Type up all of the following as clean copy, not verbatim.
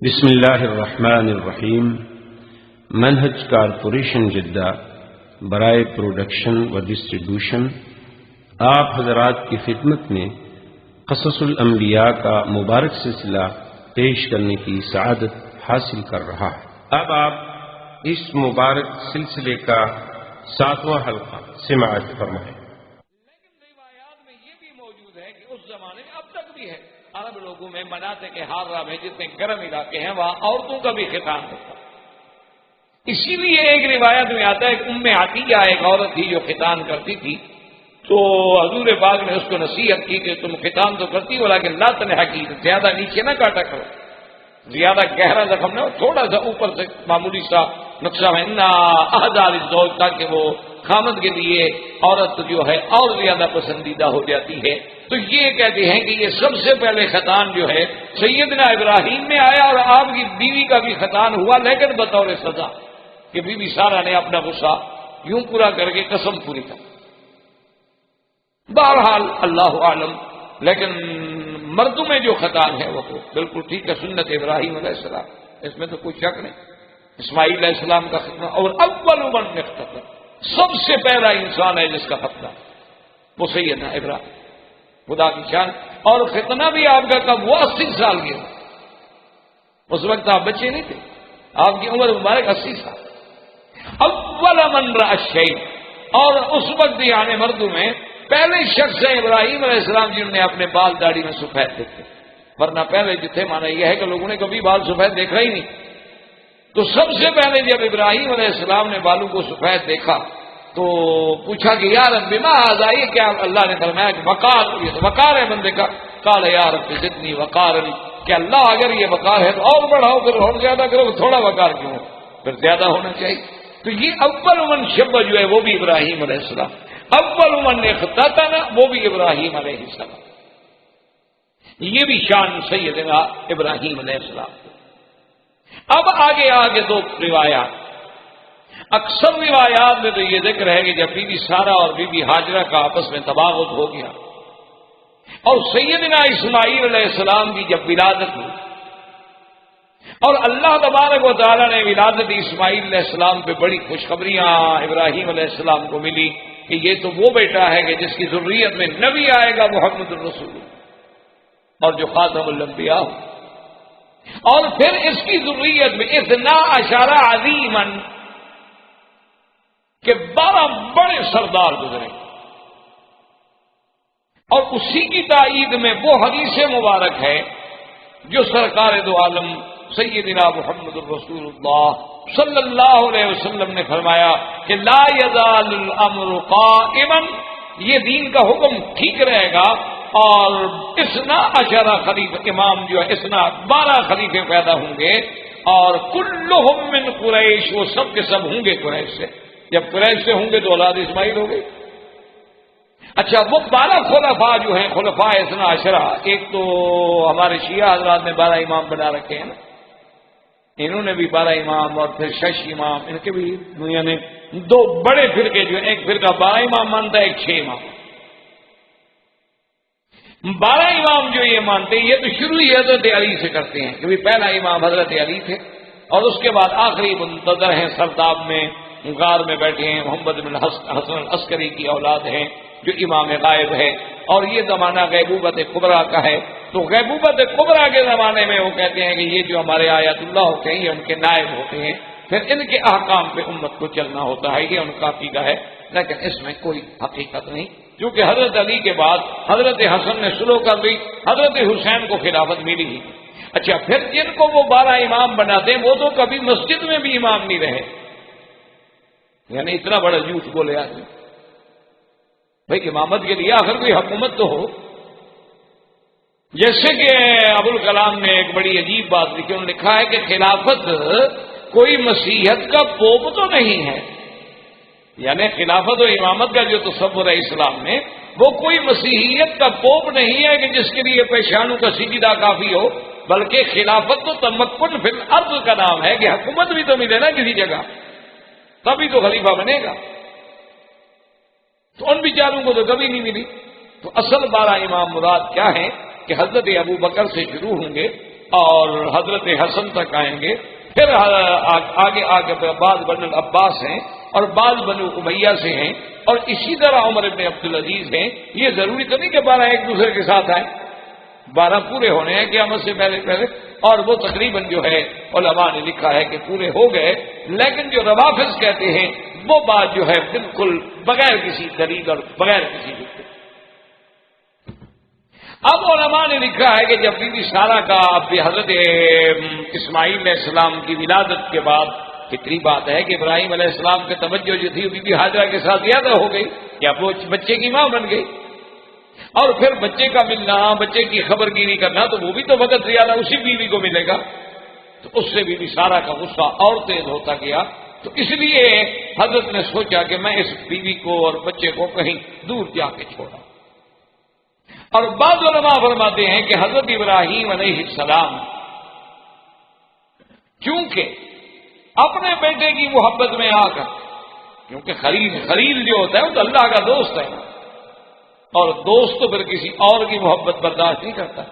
بسم اللہ الرحمن الرحیم۔ منہج کارپوریشن جدہ برائے پروڈکشن و ڈسٹریبیوشن آپ حضرات کی خدمت میں قصص الانبیاء کا مبارک سلسلہ پیش کرنے کی سعادت حاصل کر رہا ہے۔ اب آپ اس مبارک سلسلے کا 7واں حلقہ سماعت فرمائیں۔ لیکن روایات میں یہ بھی موجود ہے کہ اس زمانے میں اب تک بھی ہے، عرب لوگوں میں مناطق کے حارہ میں جتنے گرم علاقے ہیں وہاں عورتوں کا بھی ختان ہوتا ہے۔ اسی لیے ایک روایت میں آتا ہے کہ ام عطیہ ایک عورت تھی جو ختان کرتی تھی، تو حضور پاک نے اس کو نصیحت کی کہ تم ختان تو کرتی ہو لیکن لا تنحکی، زیادہ نیچے نہ کاٹا کرو، زیادہ گہرا زخم نہ ہو، تھوڑا سا اوپر سے معمولی سا نقشہ ہے نا احدار الزوج، تاکہ وہ خامد کے لیے عورت جو ہے اور زیادہ پسندیدہ ہو جاتی ہے۔ تو یہ کہتے ہیں کہ یہ سب سے پہلے ختان جو ہے سیدنا ابراہیم میں آیا، اور آپ کی بیوی کا بھی ختان ہوا، لیکن بطور سزا کہ بی بی سارہ نے اپنا غصہ یوں پورا کر کے قسم پوری کر۔ بہرحال اللہ عالم، لیکن مردوں میں جو ختان ہے وہ تو بالکل ٹھیک ہے، سنت ابراہیم علیہ السلام، اس میں تو کوئی شک نہیں۔ اسماعیل علیہ السلام کا ختنہ، اور اول من اختتن، سب سے پہلا انسان ہے جس کا ختنہ وہ سیدنا ابراہیم، خدا کی شان۔ اور ختنہ بھی آپ کا کب؟ وہ 80 سال کے، اس وقت آپ بچے نہیں تھے، آپ کی عمر مبارک 80 سال۔ اول من رأى الشيء، اور اس وقت یعنی مردوں میں پہلے شخص ہے ابراہیم علیہ السلام جنہوں نے اپنے بال داڑھی میں سفید دیکھے، ورنہ پہلے جو تھے مانا یہ ہے کہ لوگوں نے کبھی بال سفید دیکھا ہی نہیں۔ تو سب سے پہلے جب ابراہیم علیہ السلام نے بالوں کو سفید دیکھا تو پوچھا کہ یا رب بما ھذا، یہ کیا؟ اللہ نے فرمایا کہ وقار، یہ وقار ہے بندے کا۔ قال یا رب زدنی وقارا، کہ اللہ اگر یہ وقار ہے تو اور بڑھاؤ، پھر اور زیادہ کرو، تھوڑا وقار کیوں ہو، پھر زیادہ ہونا چاہیے۔ تو یہ اول من شب جو ہے وہ بھی ابراہیم علیہ السلام، اول من اختتن وہ بھی ابراہیم علیہ السلام، یہ بھی شان سیدنا ابراہیم علیہ السلام۔ اب آگے دو روایات، اکثر روایات میں تو یہ ذکر ہے کہ جب بی بی سارہ اور بی بی ہاجرہ کا آپس میں تباغت ہو گیا اور سیدنا اسماعیل علیہ السلام کی جب ولادت ہوئی، اور اللہ تبارک و تعالی نے ولادت اسماعیل علیہ السلام پہ بڑی خوشخبریاں ابراہیم علیہ السلام کو ملی کہ یہ تو وہ بیٹا ہے کہ جس کی ذریت میں نبی آئے گا محمد الرسول، اور جو خاتم الانبیاء ہو، اور پھر اس کی ذریت میں 12 عظیما، کہ 12 بڑے سردار گزرے، اور اسی کی تائید میں وہ حدیث مبارک ہے جو سرکار دو عالم سیدنا محمد الرسول اللہ صلی اللہ علیہ وسلم نے فرمایا کہ لا یزال الامر قائما، یہ دین کا حکم ٹھیک رہے گا، اور 12 خلیفہ امام جو ہے 12 خلیفے پیدا ہوں گے، اور کلہم من قریش، وہ سب کے سب ہوں گے قریش سے۔ جب قریش سے ہوں گے تو اولاد اسماعیل ہو گئی۔ اچھا، وہ 12 خلفاء جو ہیں، خلفاء 12، ایک تو ہمارے شیعہ حضرات نے 12 امام بنا رکھے ہیں نا، انہوں نے بھی 12 امام، اور پھر 6 امام، ان کے بھی دنیا نے 2 بڑے فرقے جو ہیں، ایک فرقہ 12 امام مانتا ہے، ایک 6 امام۔ 12 امام جو یہ مانتے ہیں، یہ تو شروع ہی حضرت علی سے کرتے ہیں کہ پہلا امام حضرت علی تھے، اور اس کے بعد آخری منتظر ہیں، سرداب میں غار میں بیٹھے ہیں، محمد بن حسن العسکری کی اولاد ہیں جو امام غائب ہے، اور یہ زمانہ غیبوبت کبریٰ کا ہے۔ تو غیبوبت کبریٰ کے زمانے میں وہ کہتے ہیں کہ یہ جو ہمارے آیات اللہ ہوتے ہیں یہ ان کے نائب ہوتے ہیں، پھر ان کے احکام پہ امت کو چلنا ہوتا ہے، یہ ان کا عقیدہ ہے، لیکن اس میں کوئی حقیقت نہیں، کیونکہ حضرت علی کے بعد حضرت حسن نے سلو کر دی، حضرت حسین کو خلافت ملی ہی۔ اچھا، پھر جن کو وہ 12 امام بناتے ہیں وہ تو کبھی مسجد میں بھی امام نہیں رہے، یعنی اتنا بڑا جھوٹ بولے آدمی۔ بھائی امامت کے لیے آخر کوئی حکومت تو ہو۔ جیسے کہ ابوالکلام نے ایک بڑی عجیب بات لکھی، انہوں نے لکھا ہے کہ خلافت کوئی مسیحیت کا پوپ تو نہیں ہے، یعنی خلافت و امامت کا جو تصور ہے اسلام میں، وہ کوئی مسیحیت کا پوپ نہیں ہے کہ جس کے لیے پیشانوں کا سجدہ کافی ہو، بلکہ خلافت تو تمکن فی الارض کا نام ہے کہ حکومت بھی تو ملے نا کسی جگہ، تبھی تو خلیفہ بنے گا۔ تو ان بیچاروں کو تو کبھی نہیں ملی۔ تو اصل 12 امام مراد کیا ہیں کہ حضرت ابو بکر سے شروع ہوں گے، اور حضرت حسن تک آئیں گے، پھر آگے بعض بنو العباس ہیں اور بعض بنو امیہ سے ہیں، اور اسی طرح عمر ابن عبدالعزیز ہیں۔ یہ ضروری تو نہیں کہ 12 ایک دوسرے کے ساتھ آئیں، 12 پورے ہونے ہیں قیامت سے پہلے، اور وہ تقریباً جو ہے علماء نے لکھا ہے کہ پورے ہو گئے، لیکن جو روافض کہتے ہیں وہ بات جو ہے بالکل بغیر کسی دلیل اور بغیر کسی جھوٹ۔ اب علماء نے لکھا ہے کہ جب بی بی سارہ کا حضرت اسماعیل علیہ السلام کی ولادت کے بعد فطری بات ہے کہ ابراہیم علیہ السلام کی توجہ جو تھی بی بی ہاجرہ کے ساتھ زیادہ ہو گئی، یا وہ بچے کی ماں بن گئی، اور پھر بچے کا ملنا، بچے کی خبر گیری کرنا، تو وہ بھی تو وقت زیادہ اسی بیوی کو ملے گا، تو اس سے بی بی سارہ کا غصہ اور تیز ہوتا گیا۔ تو اس لیے حضرت نے سوچا کہ میں اس بیوی کو اور بچے کو کہیں دور جا کے چھوڑا۔ اور بعض علماء فرماتے ہیں کہ حضرت ابراہیم علیہ السلام چونکہ اپنے بیٹے کی محبت میں آ کر، کیونکہ خلیل جو ہوتا ہے وہ تو اللہ کا دوست ہے، اور دوست تو پھر کسی اور کی محبت برداشت نہیں کرتا،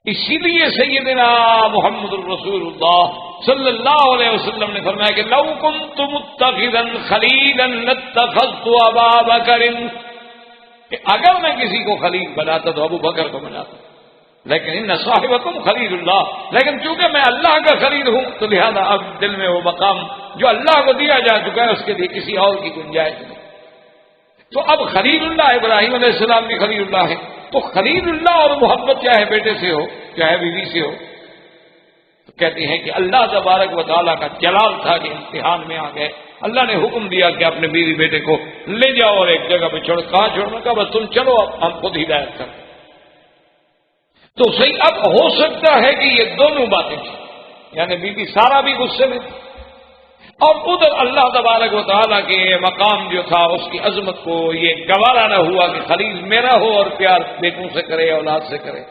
اسی لیے سیدنا محمد الرسول اللہ صلی اللہ علیہ وسلم نے فرمایا کہ لو کنت متخذا خلیلا لاتخذت ابا بکر، کہ اگر میں کسی کو خلیل بناتا تو ابو بکر کو بناتا، لیکن ان صاحبکم خلیل اللہ، لیکن چونکہ میں اللہ کا خلیل ہوں تو لہذا اب دل میں وہ مقام جو اللہ کو دیا جا چکا ہے اس کے لیے کسی اور کی گنجائش نہیں۔ تو اب خلیل اللہ ابراہیم علیہ السلام بھی خلیل اللہ ہے، تو خلیل اللہ اور محبت چاہے بیٹے سے ہو چاہے بیوی سے ہو، تو کہتے ہیں کہ اللہ تبارک و تعالیٰ کا جلال تھا کہ امتحان میں آ گئے، اللہ نے حکم دیا کہ اپنے بیوی بیٹے کو لے جاؤ اور ایک جگہ پہ چھوڑ، کہاں چھوڑنا، کہا بس تم چلو، اب ہم خود ہدایت کریں۔ تو صحیح اب ہو سکتا ہے کہ یہ دونوں باتیں تھیں، یعنی بی بی سارہ بھی غصے میں تھی، اور ادھر اللہ تبارک و تعالیٰ کے مقام جو تھا اس کی عظمت کو یہ گوارا نہ ہوا کہ خلیل میرا ہو اور پیار بیٹوں سے کرے، اولاد سے کرے۔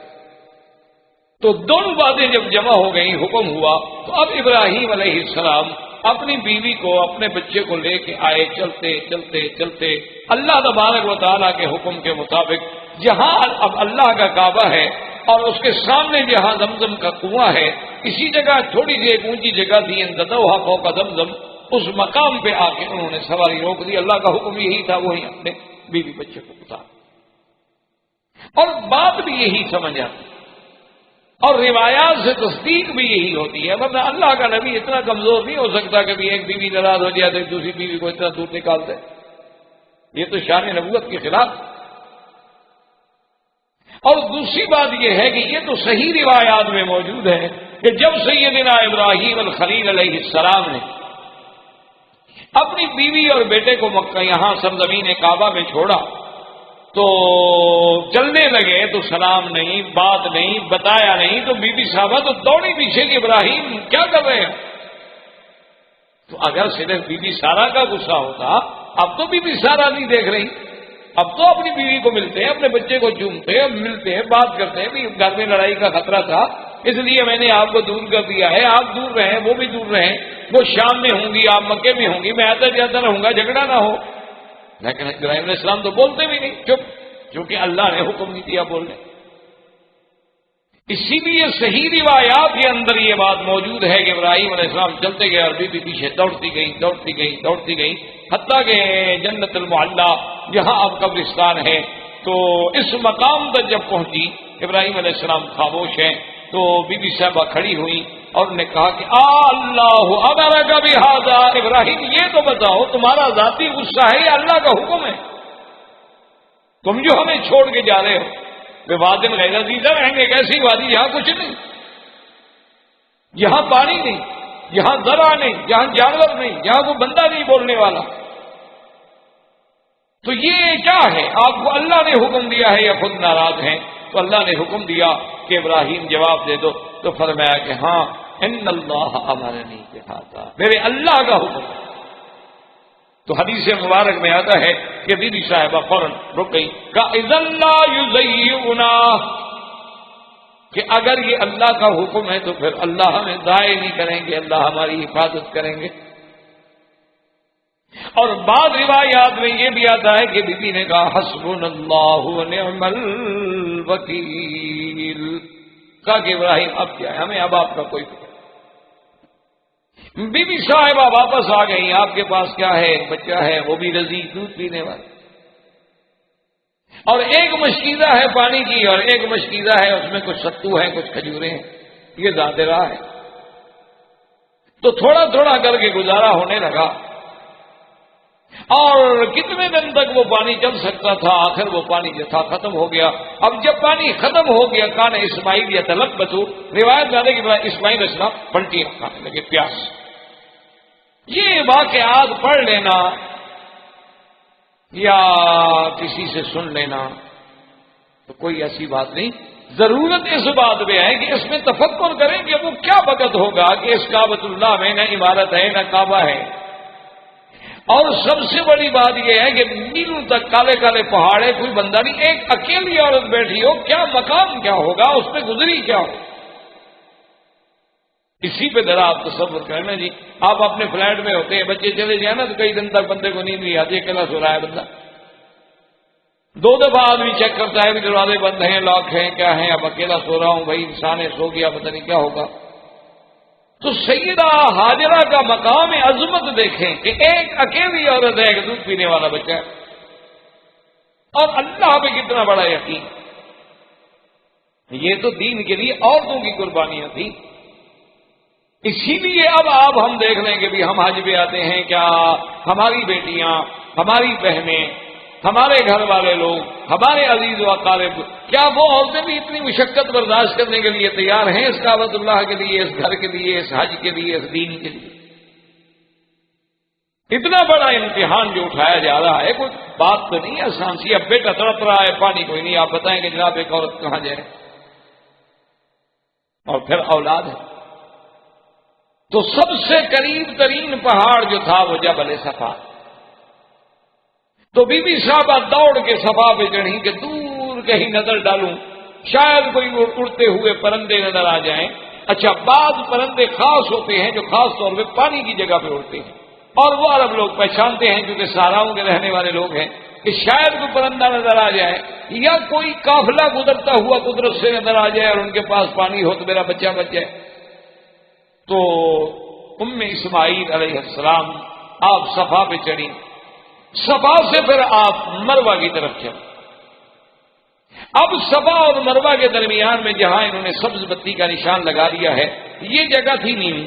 تو دونوں باتیں جب جمع ہو گئیں، حکم ہوا، تو اب ابراہیم علیہ السلام اپنی بیوی کو اپنے بچے کو لے کے آئے، چلتے چلتے چلتے اللہ تبارک و تعالیٰ کے حکم کے مطابق جہاں اب اللہ کا کعبہ ہے اور اس کے سامنے جہاں زمزم کا کنواں ہے، اسی جگہ تھوڑی سی ایک اونچی جگہ تھی، انددوہا فوق زمزم، اس مقام پہ آ کے انہوں نے سواری روک دی۔ اللہ کا حکم یہی تھا، وہی اپنے بیوی بچے کو اتار، اور بات بھی یہی سمجھ آتی، اور روایات سے تصدیق بھی یہی ہوتی ہے، ورنہ اللہ کا نبی اتنا کمزور نہیں ہو سکتا کہ ایک بیوی ناراض ہو جائے تو دوسری بیوی کو اتنا دور نکال دے، یہ تو شان نبوت کے خلاف۔ اور دوسری بات یہ ہے کہ یہ تو صحیح روایات میں موجود ہے کہ جب سیدنا ابراہیم الخلیل علیہ السلام نے اپنی بیوی اور بیٹے کو مکہ یہاں سرزمین کعبہ میں چھوڑا تو چلنے لگے تو سلام نہیں، بات نہیں، بتایا نہیں، تو بی بی صاحبہ تو دوڑی پیچھے کہ ابراہیم کیا کر رہے ہیں؟ تو اگر صرف بی بی سارہ کا غصہ ہوتا، اب تو بی بی سارہ نہیں دیکھ رہی، اب تو اپنی بیوی کو ملتے ہیں، اپنے بچے کو چومتے ہیں، ملتے ہیں، بات کرتے ہیں، بھی گھر میں لڑائی کا خطرہ تھا اس لیے میں نے آپ کو دور کر دیا ہے، آپ دور رہیں، وہ بھی دور رہیں، وہ شام میں ہوں گی، آپ مکے میں ہوں گی، میں آتا جاتا رہوں گا، جھگڑا نہ ہو۔ لیکن ابراہیم علیہ السلام تو بولتے بھی نہیں، چپ، کیونکہ اللہ نے حکم نہیں دیا بولنے۔ اسی لیے صحیح روایات کے اندر یہ بات موجود ہے کہ ابراہیم علیہ السلام چلتے گئے اور بیوی پیچھے دوڑتی گئی دوڑتی گئی دوڑتی گئی، حتیٰ کہ جنت المعلا جہاں اب قبرستان ہے، تو اس مقام تک جب پہنچی، ابراہیم علیہ السلام خاموش ہیں، تو بی بی صاحبہ کھڑی ہوئی اور نے کہا کہ اللہ امرک بہذا، ابراہیم یہ تو بتاؤ تمہارا ذاتی غصہ ہے یا اللہ کا حکم ہے؟ تم جو ہمیں چھوڑ کے جا رہے ہو، وادن غیر عزیزہ رہیں گے، ایسی وادی یہاں کچھ نہیں، یہاں پانی نہیں، یہاں زرع نہیں، یہاں جانور نہیں، یہاں کوئی بندہ نہیں بولنے والا، تو یہ کیا ہے؟ آپ کو اللہ نے حکم دیا ہے یا خود ناراض ہیں؟ تو اللہ نے حکم دیا کہ ابراہیم جواب دے دو، تو فرمایا کہ ہاں ان اللہ امرنی بہذا، میرے اللہ کا حکم ہے۔ تو حدیث مبارک میں آتا ہے کہ بی بی صاحبہ فوراً رک گئی، کہ اذن لا یضیعنا، کہ اگر یہ اللہ کا حکم ہے تو پھر اللہ ہمیں ضائع نہیں کریں گے، اللہ ہماری حفاظت کریں گے۔ اور بعض روایات میں یہ بھی آتا ہے کہ بی بی نے کہا حسبنا اللہ ونعم الوکیل، کہا کہ ابراہیم اب کیا ہے، ہمیں اب آپ کا کوئی فکر نہیں۔ بی بی صاحبہ واپس آ گئی، آپ کے پاس کیا ہے، ایک بچہ ہے، وہ بھی رضیع دودھ پینے والا، اور ایک مشکیزہ ہے پانی کی، اور ایک مشکیزہ ہے اس میں کچھ ستو ہے، کچھ کھجوریں ہیں، یہ زیادہ راہ ہے۔ تو تھوڑا تھوڑا کر کے گزارا ہونے لگا، اور کتنے دن تک وہ پانی چل سکتا تھا، آخر وہ پانی جو تھا ختم ہو گیا۔ اب جب پانی ختم ہو گیا، کان اسماعیل یا طلب بتو، روایت میں آنے کے بعد اسماعیل السلام پلٹیاں کھانے لگے پیاس۔ یہ واقعات پڑھ لینا یا کسی سے سن لینا تو کوئی ایسی بات نہیں، ضرورت اس بات میں ہے کہ اس میں تفکر کریں کہ وہ کیا وقت ہوگا کہ اس کعبۃ اللہ میں نہ عمارت ہے نہ کعبہ ہے، اور سب سے بڑی بات یہ ہے کہ میلوں تک کالے کالے پہاڑ ہے، کوئی بندہ نہیں، ایک اکیلی عورت بیٹھی ہو، کیا مقام کیا ہوگا، اس پہ گزری کیا ہو۔ اسی پہ ذرا آپ تصور کریں نا جی، آپ اپنے فلیٹ میں ہوتے ہیں، بچے چلے جائیں نا تو کئی دن تک بندے کو نیند نہیں آتی، اکیلا سو رہا ہے بندہ، دو دفعہ آدمی چیک کرتا ہے کہ دروازے بند ہیں، لاک ہیں، کیا ہیں، اب اکیلا سو رہا ہوں، بھائی انسان ہے، سو گیا، پتہ نہیں کیا ہوگا۔ تو سیدہ ہاجرہ کا مقام عظمت دیکھیں کہ ایک اکیلی عورت ہے، ایک دودھ پینے والا بچہ ہے، اور اللہ پہ کتنا بڑا یقین۔ یہ تو دین کے لیے عورتوں کی قربانیاں تھیں۔ اسی لیے اب آپ ہم دیکھ لیں کہ بھی ہم حج پہ آتے ہیں، کیا ہماری بیٹیاں، ہماری بہنیں، ہمارے گھر والے لوگ، ہمارے عزیز و اقارب، کیا وہ عورتیں بھی اتنی مشقت برداشت کرنے کے لیے تیار ہیں اس کعبۃ اللہ کے لیے، اس گھر کے لیے، اس حج کے لیے، اس دین کے لیے؟ اتنا بڑا امتحان جو اٹھایا جا رہا ہے، کوئی بات تو نہیں ہے آسان سی۔ اب بیٹا تڑپ رہا ہے، پانی کوئی نہیں، آپ بتائیں کہ جناب ایک عورت کہاں جائے، اور پھر اولاد ہے۔ تو سب سے قریب ترین پہاڑ جو تھا وہ جبل صفا، تو بی بی صاحبہ دوڑ کے صفا پہ چڑھی کہ دور کہیں نظر ڈالوں، شاید کوئی اڑتے ہوئے پرندے نظر آ جائیں۔ اچھا، بعض پرندے خاص ہوتے ہیں جو خاص طور پہ پانی کی جگہ پہ اڑتے ہیں، اور وہ عرب لوگ پہچانتے ہیں کیونکہ صحراؤں کے رہنے والے لوگ ہیں کہ شاید کوئی پرندہ نظر آ جائے، یا کوئی قافلہ گزرتا ہوا قدرت سے نظر آ جائے اور ان کے پاس پانی ہو تو میرا بچہ بچ جائے۔ تو اسماعیل علیہ السلام آپ صفا پہ چڑھی، صفا سے پھر آپ مروہ کی طرف چلے۔ اب صفا اور مروہ کے درمیان میں جہاں انہوں نے سبز بتی کا نشان لگا دیا ہے، یہ جگہ تھی نیمی۔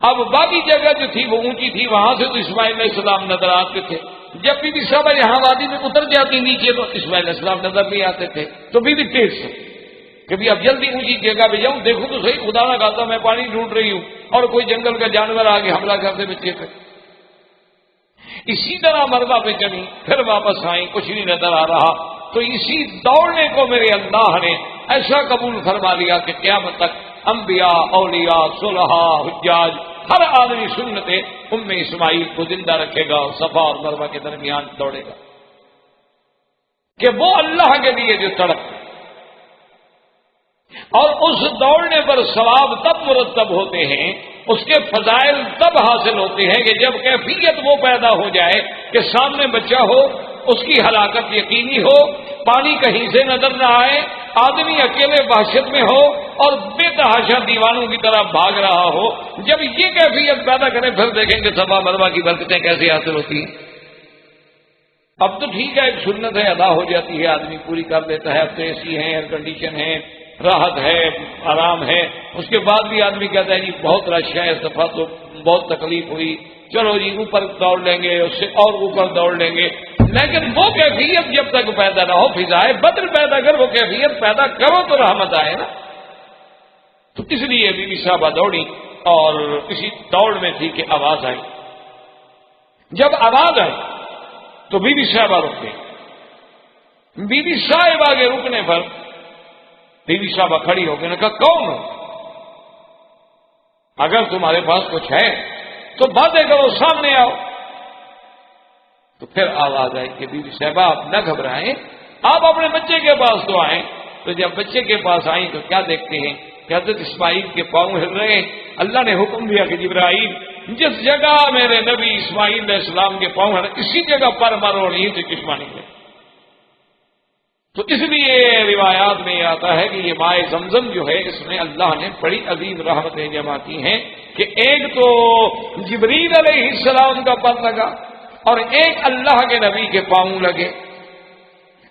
اب باقی جگہ جو تھی وہ اونچی تھی، وہاں سے تو اسماعیل علیہ السلام نظر آتے تھے۔ جب بی بی صاحبہ یہاں وادی میں اتر جاتی نیچے تو اسماعیل علیہ السلام نظر نہیں آتے تھے، تو بی بی تیز سے کہ اب جلدی اونچی جگہ پہ جاؤں، دیکھو تو صحیح، خدا نہ کہتا میں پانی ڈھونڈ رہی ہوں اور کوئی جنگل کا جانور آگے حملہ کرتے بچے پہ۔ اسی طرح مروہ پہ چڑھی، پھر واپس آئیں، کچھ نہیں نظر آ رہا، تو اسی دوڑنے کو میرے اللہ نے ایسا قبول فرما لیا کہ قیامت تک انبیاء، اولیاء، صلحاء، حجاج، ہر آدمی سنت اسماعیل کو زندہ رکھے گا اور صفا اور مروہ کے درمیان دوڑے گا، کہ وہ اللہ کے لیے جو تڑپتے، اور اس دوڑنے پر ثواب تب مرتب ہوتے ہیں، اس کے فضائل تب حاصل ہوتے ہیں کہ جب کیفیت وہ پیدا ہو جائے کہ سامنے بچہ ہو، اس کی ہلاکت یقینی ہو، پانی کہیں سے نظر نہ آئے، آدمی اکیلے وحشت میں ہو اور بے تحاشا دیوانوں کی طرح بھاگ رہا ہو۔ جب یہ کیفیت پیدا کریں پھر دیکھیں کہ صفا مروہ کی برکتیں کیسے حاصل ہوتی ہیں۔ اب تو ٹھیک ہے، ایک سنت ہے، ادا ہو جاتی ہے، آدمی پوری کر لیتا ہے، اب تو اے سی ہے، ایئر کنڈیشن ہے، راحت ہے، آرام ہے، اس کے بعد بھی آدمی کہتا ہے جی بہت رش ہے، اس دفعہ تو بہت تکلیف ہوئی، چلو جی اوپر دوڑ لیں گے، اس سے اور اوپر دوڑ لیں گے۔ لیکن وہ کیفیت جب تک پیدا نہ ہو، فضائے بدر پیدا کر، وہ کیفیت پیدا کرو تو رحمت آئے نا۔ تو اس لیے بی بی صاحبہ دوڑی، اور اسی دوڑ میں تھی کہ آواز آئی۔ جب آواز آئی تو بی بی صاحبہ رک گئی۔ بی بی صاحبہ کے رکنے پر بی بی صاحبہ کھڑی ہو گئی، نے کہا کون ہو؟ اگر تمہارے پاس کچھ ہے تو باتیں کرو، سامنے آؤ۔ تو پھر آواز آئی کہ بی بی صاحبہ آپ نہ گھبرائیں، آپ اپنے بچے کے پاس تو آئیں۔ تو جب بچے کے پاس آئیں تو کیا دیکھتے ہیں کہ حضرت اسماعیل کے پاؤں ہل رہے ہیں۔ اللہ نے حکم دیا کہ جبرائیل جس جگہ میرے نبی اسماعیل علیہ السلام کے پاؤں ہل، اسی جگہ پر مارو، نہیں تو چشمہ نکلے۔ تو اس لیے روایات میں یہ آتا ہے کہ یہ ماء زمزم جو ہے اس میں اللہ نے بڑی عظیم رحمتیں جمع کی ہیں کہ ایک تو جبریل علیہ السلام کا پر لگا اور ایک اللہ کے نبی کے پاؤں لگے،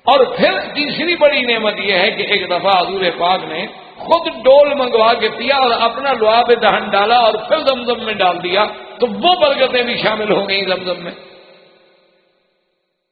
اور پھر تیسری بڑی نعمت یہ ہے کہ ایک دفعہ حضور پاک نے خود ڈول منگوا کے پیا اور اپنا لعاب دہن ڈالا اور پھر زمزم میں ڈال دیا، تو وہ برکتیں بھی شامل ہو گئیں زمزم میں۔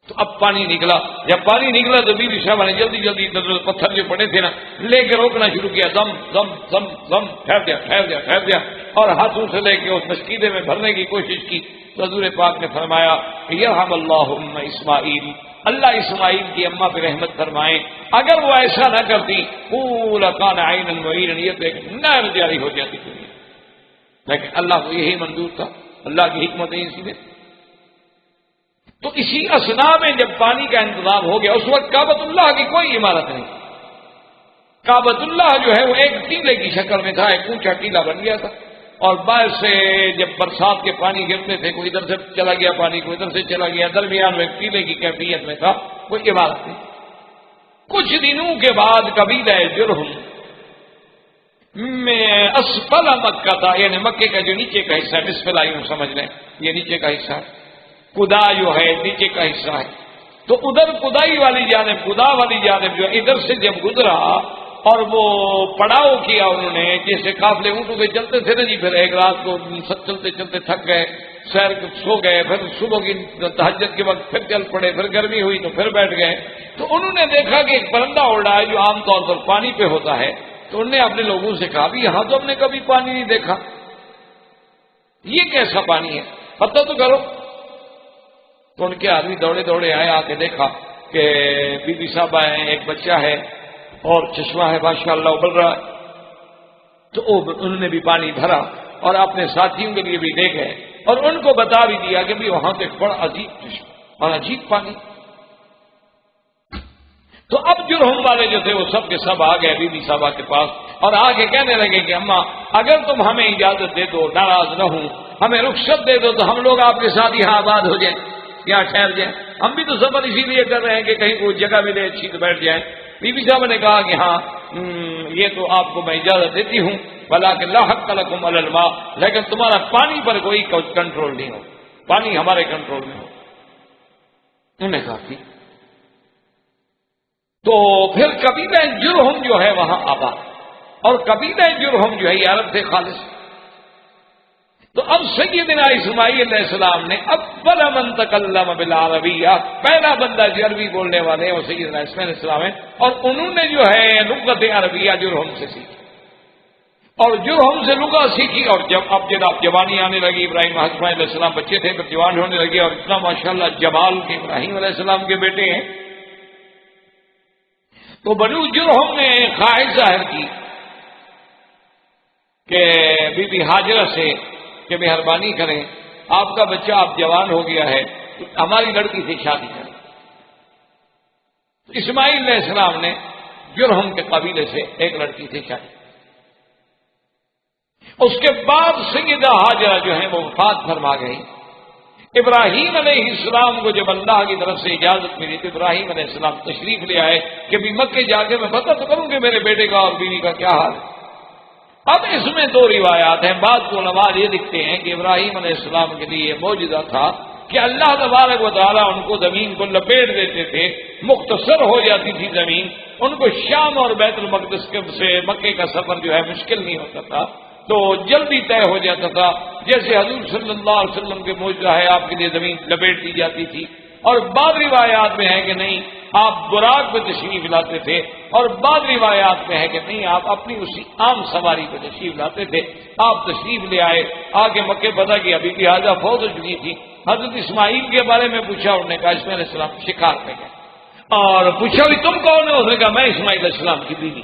تو اب پانی نکلا، جب پانی نکلا تو بی بی صاحبہ نے جلدی جلدی پتھر جو پڑے تھے نا لے کے روکنا شروع کیا، دم دم دم دم، ٹھہر دیا ٹھہر دیا ٹھہر دیا، اور ہاتھوں سے لے کے اس مشکیدے میں بھرنے کی کوشش کی تو حضور پاک نے فرمایا یرحم اللہ اسماعیل، اللہ اسماعیل کی اماں پہ رحمت فرمائیں، اگر وہ ایسا نہ کرتی پورا کان عینا معینا، یہ تو ایک نہر جاری ہو جاتی دنیا، لیکن اللہ کو یہی منظور تھا، اللہ کی حکمت ہے اسی میں۔ تو اسی اثنا میں جب پانی کا انتظام ہو گیا، اس وقت کعبۃ اللہ کی کوئی عمارت نہیں، کعبۃ اللہ جو ہے وہ ایک ٹیلے کی شکل میں تھا، ایک اونچا ٹیلا بن گیا تھا، اور باہر سے جب برسات کے پانی گرتے تھے کوئی ادھر سے چلا گیا پانی، کوئی ادھر سے چلا گیا، درمیان میں ٹیلے کی کیفیت میں تھا، کوئی عمارت نہیں۔ کچھ دنوں کے بعد قبیلہ جرہم میں اسفل مکہ تھا، یعنی مکے کا جو نیچے کا حصہ ہے، بسم اللہ یوں سمجھ لیں یہ نیچے کا حصہ ہے، قدا جو ہے نیچے کا حصہ ہے، تو ادھر قدائی والی جانب، قدا والی جانب جو ادھر سے جب گزرا اور وہ پڑاؤ کیا انہوں نے، جیسے قافلے اونٹوں پہ چلتے تھے نا جی، پھر ایک رات کو چلتے چلتے تھک گئے، سیر سو گئے، پھر صبح کی تہجد کے وقت پھر چل پڑے، پھر گرمی ہوئی تو پھر بیٹھ گئے، تو انہوں نے دیکھا کہ ایک پرندہ اڑ رہا ہے جو عام طور پر پانی پہ ہوتا ہے، تو انہوں نے اپنے لوگوں سے کہا بھی یہاں تو ہم نے کبھی پانی نہیں دیکھا، یہ کیسا پانی ہے پتہ تو کرو۔ تو ان کے آدمی دوڑے دوڑے آئے، آ کے دیکھا کہ بی بی صاحبہ ہیں، ایک بچہ ہے اور چشمہ ہے ماشاءاللہ ابل رہا ہے، تو انہوں نے بھی پانی بھرا اور اپنے ساتھیوں کے لیے بھی لے گئے اور ان کو بتا بھی دیا کہ بھی وہاں تو ایک بڑا عجیب چشمہ اور عجیب پانی۔ تو اب جرہم والے جو تھے وہ سب کے سب آ گئے بی بی صاحبہ کے پاس اور آ کے کہنے لگے کہ اماں اگر تم ہمیں اجازت دے دو، ناراض نہ ہوں، ہمیں رخصت دے دو تو ہم لوگ آپ کے ساتھ یہاں آباد ہو جائیں، یہاں ٹھہر جائیں، ہم بھی تو سفر اسی لیے کر رہے ہیں کہ کہیں کوئی جگہ ملے اچھی تو بیٹھ جائیں۔ بی بی صاحبہ نے کہا کہ ہاں یہ تو آپ کو میں اجازت دیتی ہوں، ولکن لا حق لکم علی الماء، لیکن تمہارا پانی پر کوئی کنٹرول نہیں ہو، پانی ہمارے کنٹرول میں ہو۔ انہوں نے کہا ٹھیک۔ تو پھر قبیلہ جرہم جو ہے وہاں آباد، اور قبیلہ جرہم جو ہے یہ عرب سے خالص۔ تو اب سیدنا اسماعیل علیہ السلام نے اول من تکلم بالعربیہ، پہلا بندہ جو عربی بولنے والے ہیں وہ سیدنا اسماعیل علیہ السلام ہے، اور انہوں نے جو ہے لغت عربیہ جرہم سے سیکھی اور جرہم سے لغت سیکھی، اور جب اب جوانی آنے لگی، ابراہیم اسماعیل علیہ السلام بچے تھے پھر جوان ہونے لگے، اور اتنا ماشاءاللہ جمال کے ابراہیم علیہ السلام کے بیٹے ہیں، تو بنو جرہم نے خواہش ظاہر کی کہ بی بی ہاجرہ سے کہ مہربانی کریں، آپ کا بچہ اب جوان ہو گیا ہے، ہماری لڑکی سے شادی کریں۔ اسماعیل علیہ السلام نے جرہم کے قبیلے سے ایک لڑکی سے شادی کی۔ اس کے بعد سیدہ ہاجرہ جو ہے وہ وفات فرما گئی۔ ابراہیم علیہ السلام کو جب اللہ کی طرف سے اجازت ملی تو ابراہیم علیہ السلام تشریف لے آئے کہ بھی مکے جا کے میں پتہ تو کروں کہ میرے بیٹے کا اور بیوی کا کیا حال ہے۔ اب اس میں دو روایات ہیں، بعض علماء یہ لکھتے ہیں کہ ابراہیم علیہ السلام کے لیے یہ معجزہ تھا کہ اللہ تبارک و تعالیٰ ان کو زمین کو لپیٹ دیتے تھے، مختصر ہو جاتی تھی زمین، ان کو شام اور بیت المقدس سے مکے کا سفر جو ہے مشکل نہیں ہوتا تھا، تو جلدی طے ہو جاتا تھا، جیسے حضور صلی اللہ علیہ وسلم کے معجزہ ہے آپ کے لیے زمین لپیٹ دی جاتی تھی۔ اور بعض روایات میں ہے کہ نہیں آپ براق پہ تشریف لاتے تھے، اور بعض روایات میں ہے کہ نہیں آپ اپنی اسی عام سواری پہ تشریف لاتے تھے۔ آپ تشریف لے آئے، آگے مکے پتہ کہ ابھی بھی حاجہ فوت ہو چکی تھی، حضرت اسماعیل کے بارے میں پوچھا، انہوں نے کہا اسماعیل علیہ السلام شکار پہ گئے، اور پوچھا بھی تم کون ہو، اس نے کہا میں اسماعیل علیہ السلام کی بیوی۔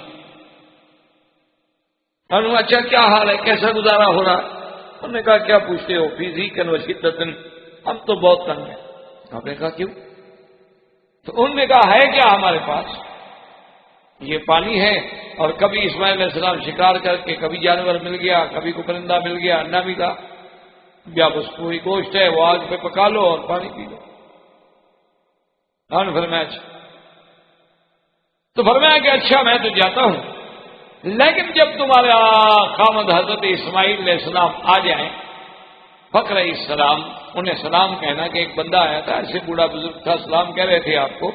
اچھا کیا حال ہے، کیسا گزارا ہو رہا؟ انہوں نے کہا کیا پوچھتے ہو، فی ضیق و شدۃ، ہم تو بہت تنگ ہیں۔ آپ نے کہا کیوں؟ تو انہوں نے کہا ہے کیا ہمارے پاس، یہ پانی ہے، اور کبھی اسماعیل علیہ السلام شکار کر کے کبھی جانور مل گیا، کبھی کوئی پرندہ مل گیا، نہ ملا، یا بس کوئی گوشت ہے وہ آگ پہ پکا لو اور پانی پی لو۔ ہاں فرمایا تو فرمایا کہ اچھا میں تو جاتا ہوں، لیکن جب تمہارا خامد حضرت اسماعیل علیہ السلام آ جائیں، فقر السلام، انہیں سلام کہنا کہ ایک بندہ آیا تھا، ایسے بوڑھا بزرگ تھا، سلام کہہ رہے تھے آپ کو،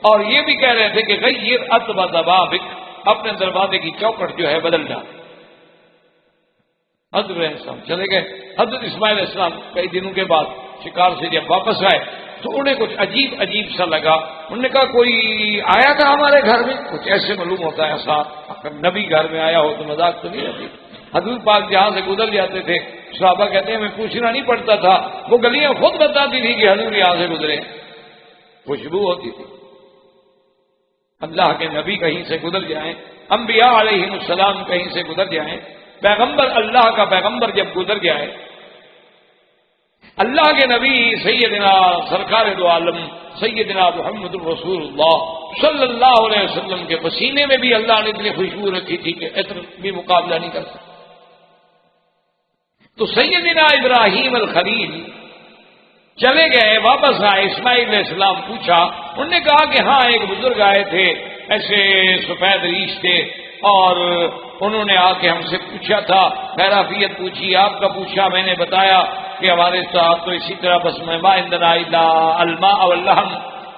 اور یہ بھی کہہ رہے تھے کہ غیر اتب ضبابک، اپنے دروازے کی چوکٹ جو ہے بدل ڈال۔ حضرت علیہ السلام چلے گئے۔ حضرت اسماعیل علیہ السلام کئی دنوں کے بعد شکار سے جب واپس آئے تو انہیں کچھ عجیب عجیب سا لگا۔ انہوں نے کہا کوئی آیا تھا ہمارے گھر میں؟ کچھ ایسے معلوم ہوتا ہے ایسا، اگر نبی گھر میں آیا ہو تو مذاق تو نہیں رہتی۔ حضور پاک جہاں سے گزر جاتے تھے صحابہ کہتے ہیں ہمیں پوچھنا نہیں پڑتا تھا، وہ گلیاں خود بتاتی تھی کہ حضور یہاں سے گزرے، خوشبو ہوتی تھی۔ اللہ کے نبی کہیں سے گزر جائیں، انبیاء علیہ السلام کہیں سے گزر جائیں، پیغمبر اللہ کا پیغمبر جب گزر جائے، اللہ کے نبی سیدنا سرکار دو عالم سیدنا محمد الرسول اللہ صلی اللہ علیہ وسلم کے پسینے میں بھی اللہ نے اتنی خوشبو رکھی تھی کہ عطر بھی مقابلہ نہیں کر سکتا۔ تو سیدنا ابراہیم الخلیل چلے گئے، واپس آئے، اسماعیل علیہ السلام پوچھا، انہوں نے کہا کہ ہاں ایک بزرگ آئے تھے، ایسے سفید ریش تھے، اور انہوں نے آ کے ہم سے پوچھا تھا، خیرافیت پوچھی، آپ کا پوچھا، میں نے بتایا کہ ہمارے ساتھ تو اسی طرح بس ما عندنا الا الماء واللحم،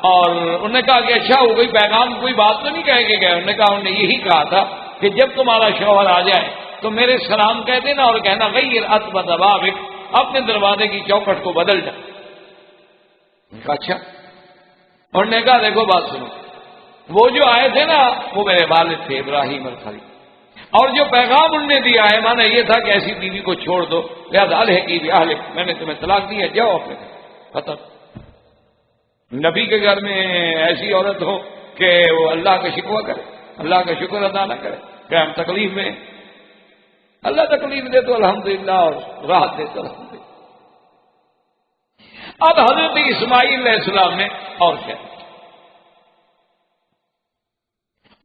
اور انہوں نے کہا کہ اچھا وہ کوئی پیغام کوئی بات تو نہیں کہہ کے گئے؟ انہوں نے کہا انہوں نے یہی کہا تھا کہ جب تمہارا شوہر آ جائے تو میرے سلام کہہ دینا اور کہنا غیر اتب ضبابک، اپنے دروازے کی چوکٹ کو بدل جا۔ کہا اچھا۔ انہوں نے کہا دیکھو بات سنو، وہ جو آئے تھے نا وہ میرے والد تھے ابراہیم الخلیل، اور جو پیغام انہوں نے دیا ہے مانا یہ تھا کہ ایسی بیوی کو چھوڑ دو، لہذا الحقی باہلک، میں نے تمہیں طلاق دی ہے، جاؤ اپنے ختم۔ نبی کے گھر میں ایسی عورت ہو کہ وہ اللہ کا شکوہ کرے، اللہ کا شکر ادا نہ کرے کہ ہم تکلیف میں، اللہ تکلیف دے تو الحمدللہ اور راحت دے تو الحمدللہ۔ اب حضرت اسماعیل علیہ السلام نے اور کیا،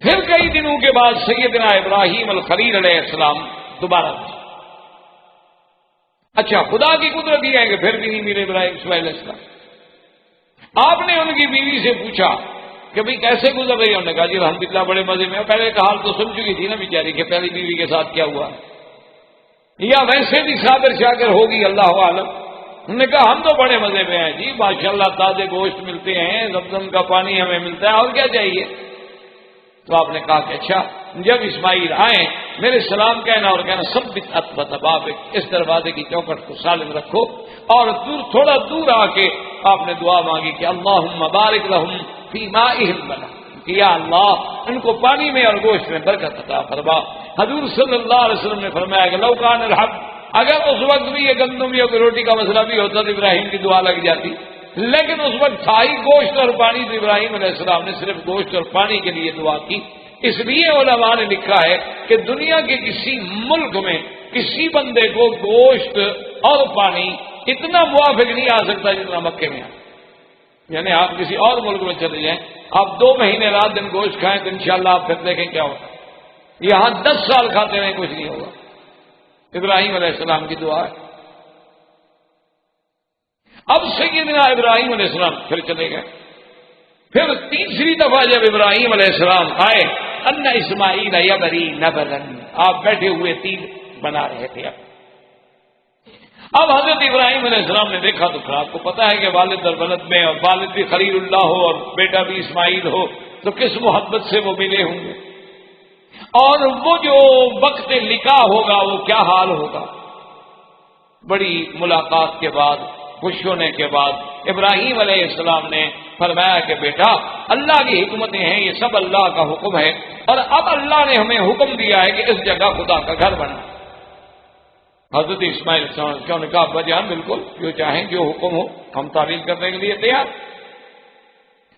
پھر کئی دنوں کے بعد سیدنا ابراہیم الخلیل علیہ السلام دوبارہ، اچھا خدا کی قدرت یہ ہے کہ پھر بھی نہیں ملے ابراہیم اسماعیل علیہ السلام۔ آپ نے ان کی بیوی سے پوچھا کہ بھئی کیسے گزر رہی ہے؟ انہوں نے کہا جی الحمدللہ بڑے مزے میں۔ پہلے کا حال تو سن چکی تھی نا بیچاری کہ پہلی بیوی کے ساتھ کیا ہوا، یا ویسے بھی صابر شاکر ہوگی اللہ عالم۔ انہوں نے کہا ہم تو بڑے مزے میں ہیں جی، ماشاءاللہ تازے گوشت ملتے ہیں، زمزم کا پانی ہمیں ملتا ہے، اور کیا چاہیے؟ تو آپ نے کہا کہ اچھا جب اسماعیل آئیں میرے سلام کہنا اور کہنا ثبت اتب ضبابک، اس دروازے کی چوکٹ کو سالم رکھو، اور تھوڑا دور آ کے آپ نے دعا مانگی کہ اللہم بارک لہم فی مائہم کہ یا اللہ ان کو پانی میں اور گوشت میں برکت عطا فرما۔ حضور صلی اللہ علیہ وسلم نے فرمایا کہ لو کان الحب، اگر اس وقت بھی یہ گندم یا روٹی کا مسئلہ بھی ہوتا تو ابراہیم کی دعا لگ جاتی، لیکن اس وقت تھا ہی گوشت اور پانی، تو ابراہیم علیہ السلام نے صرف گوشت اور پانی کے لیے دعا کی۔ اس لیے علماء نے لکھا ہے کہ دنیا کے کسی ملک میں کسی بندے کو گوشت اور پانی اتنا موافق نہیں آ سکتا جتنا مکے میں آ، یعنی آپ کسی اور ملک میں چلے جائیں، آپ 2 مہینے رات دن گوشت کھائیں تو انشاءاللہ آپ پھر دیکھیں کیا ہوگا، یہاں 10 سال کھاتے رہیں کچھ نہیں ہوگا۔ ابراہیم علیہ السلام کی دعا ہے۔ اب سیدنا ابراہیم علیہ السلام پھر چلے گئے، پھر تیسری دفعہ جب ابراہیم علیہ السلام آئے، ان اسماعیل یبری نبلا، آپ بیٹھے ہوئے تیر بنا رہے تھے۔ اب حضرت ابراہیم علیہ السلام نے دیکھا تو پھر آپ کو پتا ہے کہ والد اور ولد میں، اور والد بھی خلیل اللہ ہو اور بیٹا بھی اسماعیل ہو تو کس محبت سے وہ ملے ہوں گے، اور وہ جو وقت نکاح ہوگا وہ کیا حال ہوگا۔ بڑی ملاقات کے بعد، خوش ہونے کے بعد ابراہیم علیہ السلام نے فرمایا کہ بیٹا اللہ کی حکمتیں ہیں، یہ سب اللہ کا حکم ہے، اور اب اللہ نے ہمیں حکم دیا ہے کہ اس جگہ خدا کا گھر بنا۔ حضرت اسماعیل السلام نے کہا ابا جان بالکل، جو چاہیں جو حکم ہو ہم تعمیل کرنے کے لیے تیار۔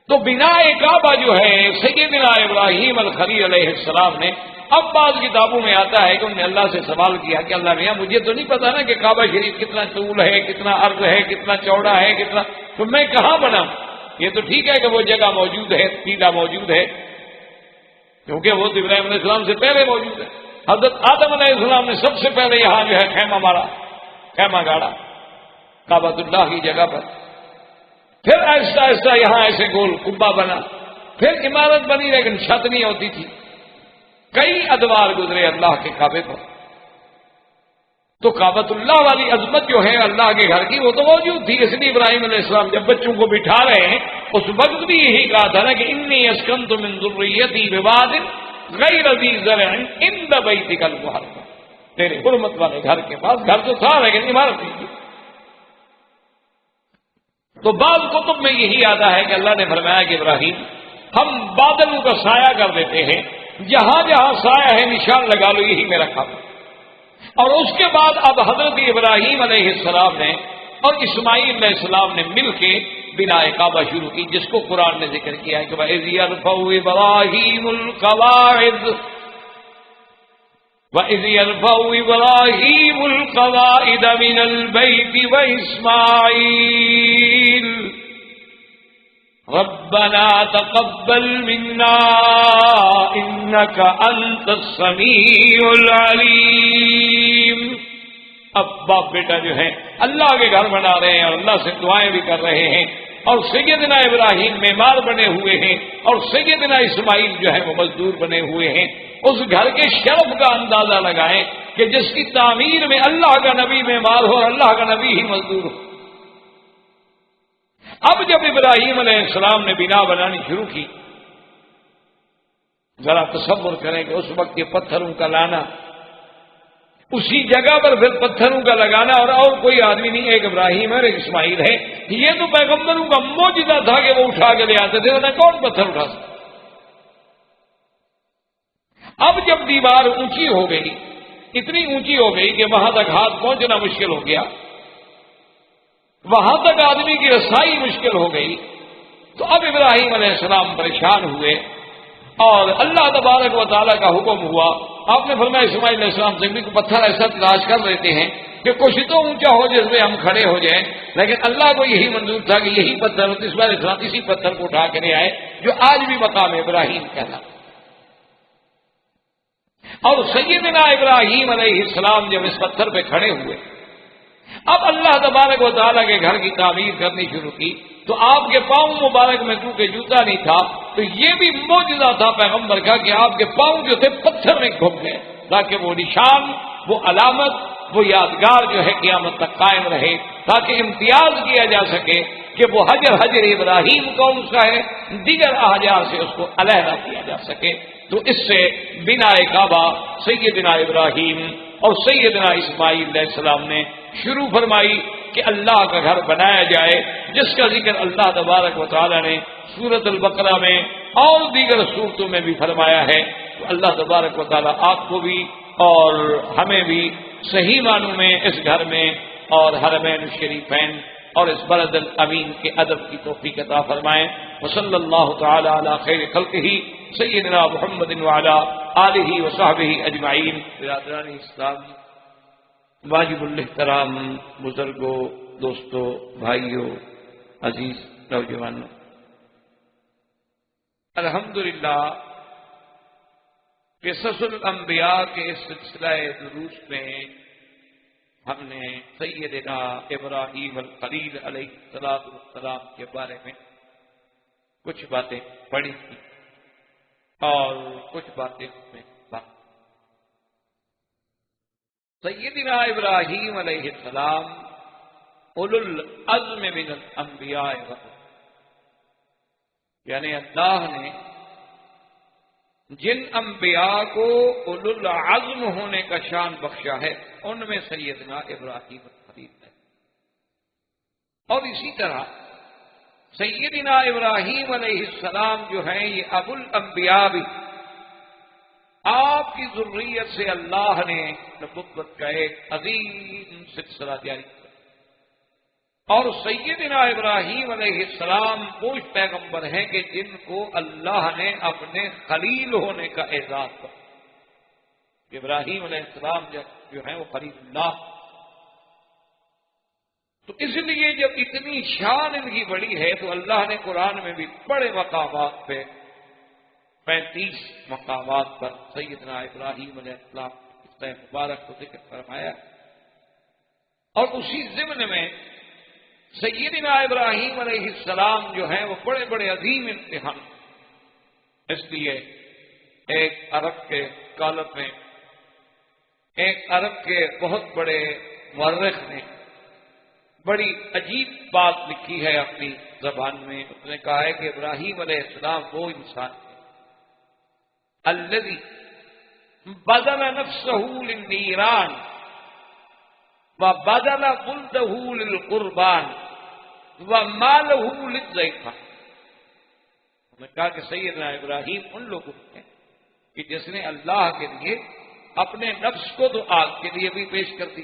تو بنا کعبہ جو ہے سیدنا ابراہیم الخلیل علیہ السلام نے، اب بعض کتابوں میں آتا ہے کہ انہوں نے اللہ سے سوال کیا کہ اللہ میاں مجھے تو نہیں پتا نا کہ کعبہ شریف کتنا طول ہے، کتنا عرض ہے، کتنا چوڑا ہے، کتنا، تو میں کہاں بناؤں؟ یہ تو ٹھیک ہے کہ وہ جگہ موجود ہے، ٹیلا موجود ہے، کیونکہ وہ تو ابراہیم علیہ السلام سے پہلے موجود ہے۔ حضرت آدم علیہ السلام نے سب سے پہلے یہاں جو ہے خیمہ مارا، خیمہ گاڑا کعبۃ اللہ کی جگہ پر، پھر ایسا ایسا یہاں ایسے گول قبہ بنا، پھر عمارت بنی لیکن چھت نہیں ہوتی تھی. کئی ادوار گزرے اللہ کے کعبے پر. تو کعبۃ اللہ والی عظمت جو ہے اللہ کے گھر کی وہ تو موجود تھی. اس لیے ابراہیم علیہ السلام جب بچوں کو بٹھا رہے ہیں اس وقت بھی یہی کہا تھا نا کہ انی اسکنت من ذریتی بواد غیر ذی زرع عند بیتک المحرم. تیرے حرمت والے گھر کے پاس، گھر تو تھا لیکن عمارت نہیں تھی. تو بعض کتب میں یہی آتا ہے کہ اللہ نے فرمایا کہ ابراہیم ہم بادلوں کا سایہ کر دیتے ہیں، جہاں جہاں سایہ ہے نشان لگا لو یہی میرا کعبہ. اور اس کے بعد اب حضرت ابراہیم علیہ السلام نے اور اسماعیل علیہ السلام نے مل کے بنا کعبہ شروع کی، جس کو قرآن نے ذکر کیا ہے کہ وَإِذْ يَرْفَعُ إِبْرَاهِيمُ الْقَوَاعِدَ وَإِذْ يَرْفَعُ إِبْرَاهِيمُ الْقَوَاعِدَ مِنَ الْبَيْتِ وَإِسْمَاعِيلُ رَبَّنَا تَقَبَّلْ مِنَّا إِنَّكَ أَنْتَ السَّمِيعُ الْعَلِيمُ. اب باپ بیٹا جو ہیں اللہ کے گھر بنا رہے ہیں اور اللہ سے دعائیں بھی کر رہے ہیں، اور سیدنا ابراہیم معمار بنے ہوئے ہیں اور سیدنا اسماعیل جو ہے وہ مزدور بنے ہوئے ہیں. اس گھر کے شرف کا اندازہ لگائیں کہ جس کی تعمیر میں اللہ کا نبی معمار ہو اور اللہ کا نبی ہی مزدور ہو. اب جب ابراہیم علیہ السلام نے بنا بنانی شروع کی، ذرا تصور کریں کہ اس وقت یہ پتھروں کا لانا، اسی جگہ پر پھر پتھروں کا لگانا، اور کوئی آدمی نہیں، ایک ابراہیم ہے اور ایک اسماعیل ہے. یہ تو پیغمبروں کا معجزہ تھا کہ وہ اٹھا کے لے آتے تھے، ورنہ کون پتھر اٹھا سکتا. اب جب دیوار اونچی ہو گئی، اتنی اونچی ہو گئی کہ وہاں تک ہاتھ پہنچنا مشکل ہو گیا، وہاں تک آدمی کی رسائی مشکل ہو گئی، تو اب ابراہیم علیہ السلام پریشان ہوئے اور اللہ تبارک و تعالیٰ کا حکم ہوا. آپ نے فرمایا اسماعیل علیہ السلام سے کو پتھر ایسا تلاش کر لیتے ہیں کہ کچھ تو اونچا ہو جس میں ہم کھڑے ہو جائیں. لیکن اللہ کو یہی منظور تھا کہ یہی پتھر اسماعیل علیہ السلام اسی پتھر کو اٹھا کے لے آئے جو آج بھی مقام ابراہیم کہنا. اور سیدنا ابراہیم علیہ السلام جب اس پتھر پہ کھڑے ہوئے، اب اللہ تبارک و تعالیٰ کے گھر کی تعمیر کرنی شروع کی، تو آپ کے پاؤں مبارک میں چونکہ جوتا نہیں تھا، تو یہ بھی معجزہ تھا پیغمبر کا کہ آپ کے پاؤں جو تھے پتھر میں گھم گئے، تاکہ وہ نشان، وہ علامت، وہ یادگار جو ہے قیامت تک قائم رہے، تاکہ امتیاز کیا جا سکے کہ وہ حجر ابراہیم کون سا ہے، دیگر احجار سے اس کو علیحدہ کیا جا سکے. تو اس سے بنا کعبہ سیدنا ابراہیم اور سیدنا اسماعیل علیہ السلام نے شروع فرمائی کہ اللہ کا گھر بنایا جائے، جس کا ذکر اللہ تبارک و تعالی نے سورۃ البقرہ میں اور دیگر سورتوں میں بھی فرمایا ہے. تو اللہ تبارک و تعالی آپ کو بھی اور ہمیں بھی صحیح معنوں میں اس گھر میں اور حرمین الشریفین اور اس بلد الامین کے ادب کی توفیق عطا فرمائیں. وصلی اللہ تعالی علی خیر خلقہ سیدنا محمد وعلی آلہ وصحبہ اجمعین. برادران اسلام، واجب الاحترام بزرگوں، دوستوں، بھائیوں، عزیز نوجوانوں، الحمدللہ قصص الانبیاء کے اس سلسلہ دروس میں ہم نے سیدنا ابراہیم الخلیل علیہ السلام کے بارے میں کچھ باتیں پڑھی تھی اور کچھ باتیں اس میں سیدنا ابراہیم علیہ السلام اولو العزم من الانبیاء، یعنی اللہ نے جن انبیاء کو اولو العزم ہونے کا شان بخشا ہے ان میں سیدنا ابراہیم الخلیل ہے. اور اسی طرح سیدنا ابراہیم علیہ السلام جو ہیں یہ ابو الانبیاء بھی، آپ کی ذریت سے اللہ نے نبوت کا ایک عظیم سلسلہ جاری کیا. اور سیدنا ابراہیم علیہ السلام وہ پیغمبر ہیں کہ جن کو اللہ نے اپنے خلیل ہونے کا اعزاز کیا. ابراہیم علیہ السلام جو ہیں وہ خلیل اللہ. تو اس لیے جب اتنی شان ان کی بڑی ہے تو اللہ نے قرآن میں بھی بڑے مقامات پہ 35 مقامات پر سیدنا ابراہیم علیہ السلام اس مبارک کو ذکر فرمایا. اور اسی ضمن میں سیدنا ابراہیم علیہ السلام جو ہیں وہ بڑے بڑے عظیم امتحان اس لیے ایک عرب کے کالم میں ایک عرب کے بہت بڑے مورخ نے بڑی عجیب بات لکھی ہے اپنی زبان میں. اس نے کہا ہے کہ ابراہیم علیہ السلام وہ انسان ہے الذی بدل نفسہ للنیران وبدل ولدہ للقربان ومالہ للضیفہ. انہوں نے کہا کہ سیدنا ابراہیم ان لوگوں ہیں کہ جس نے اللہ کے لیے اپنے نفس کو تو آگ کے لیے بھی پیش کر دی،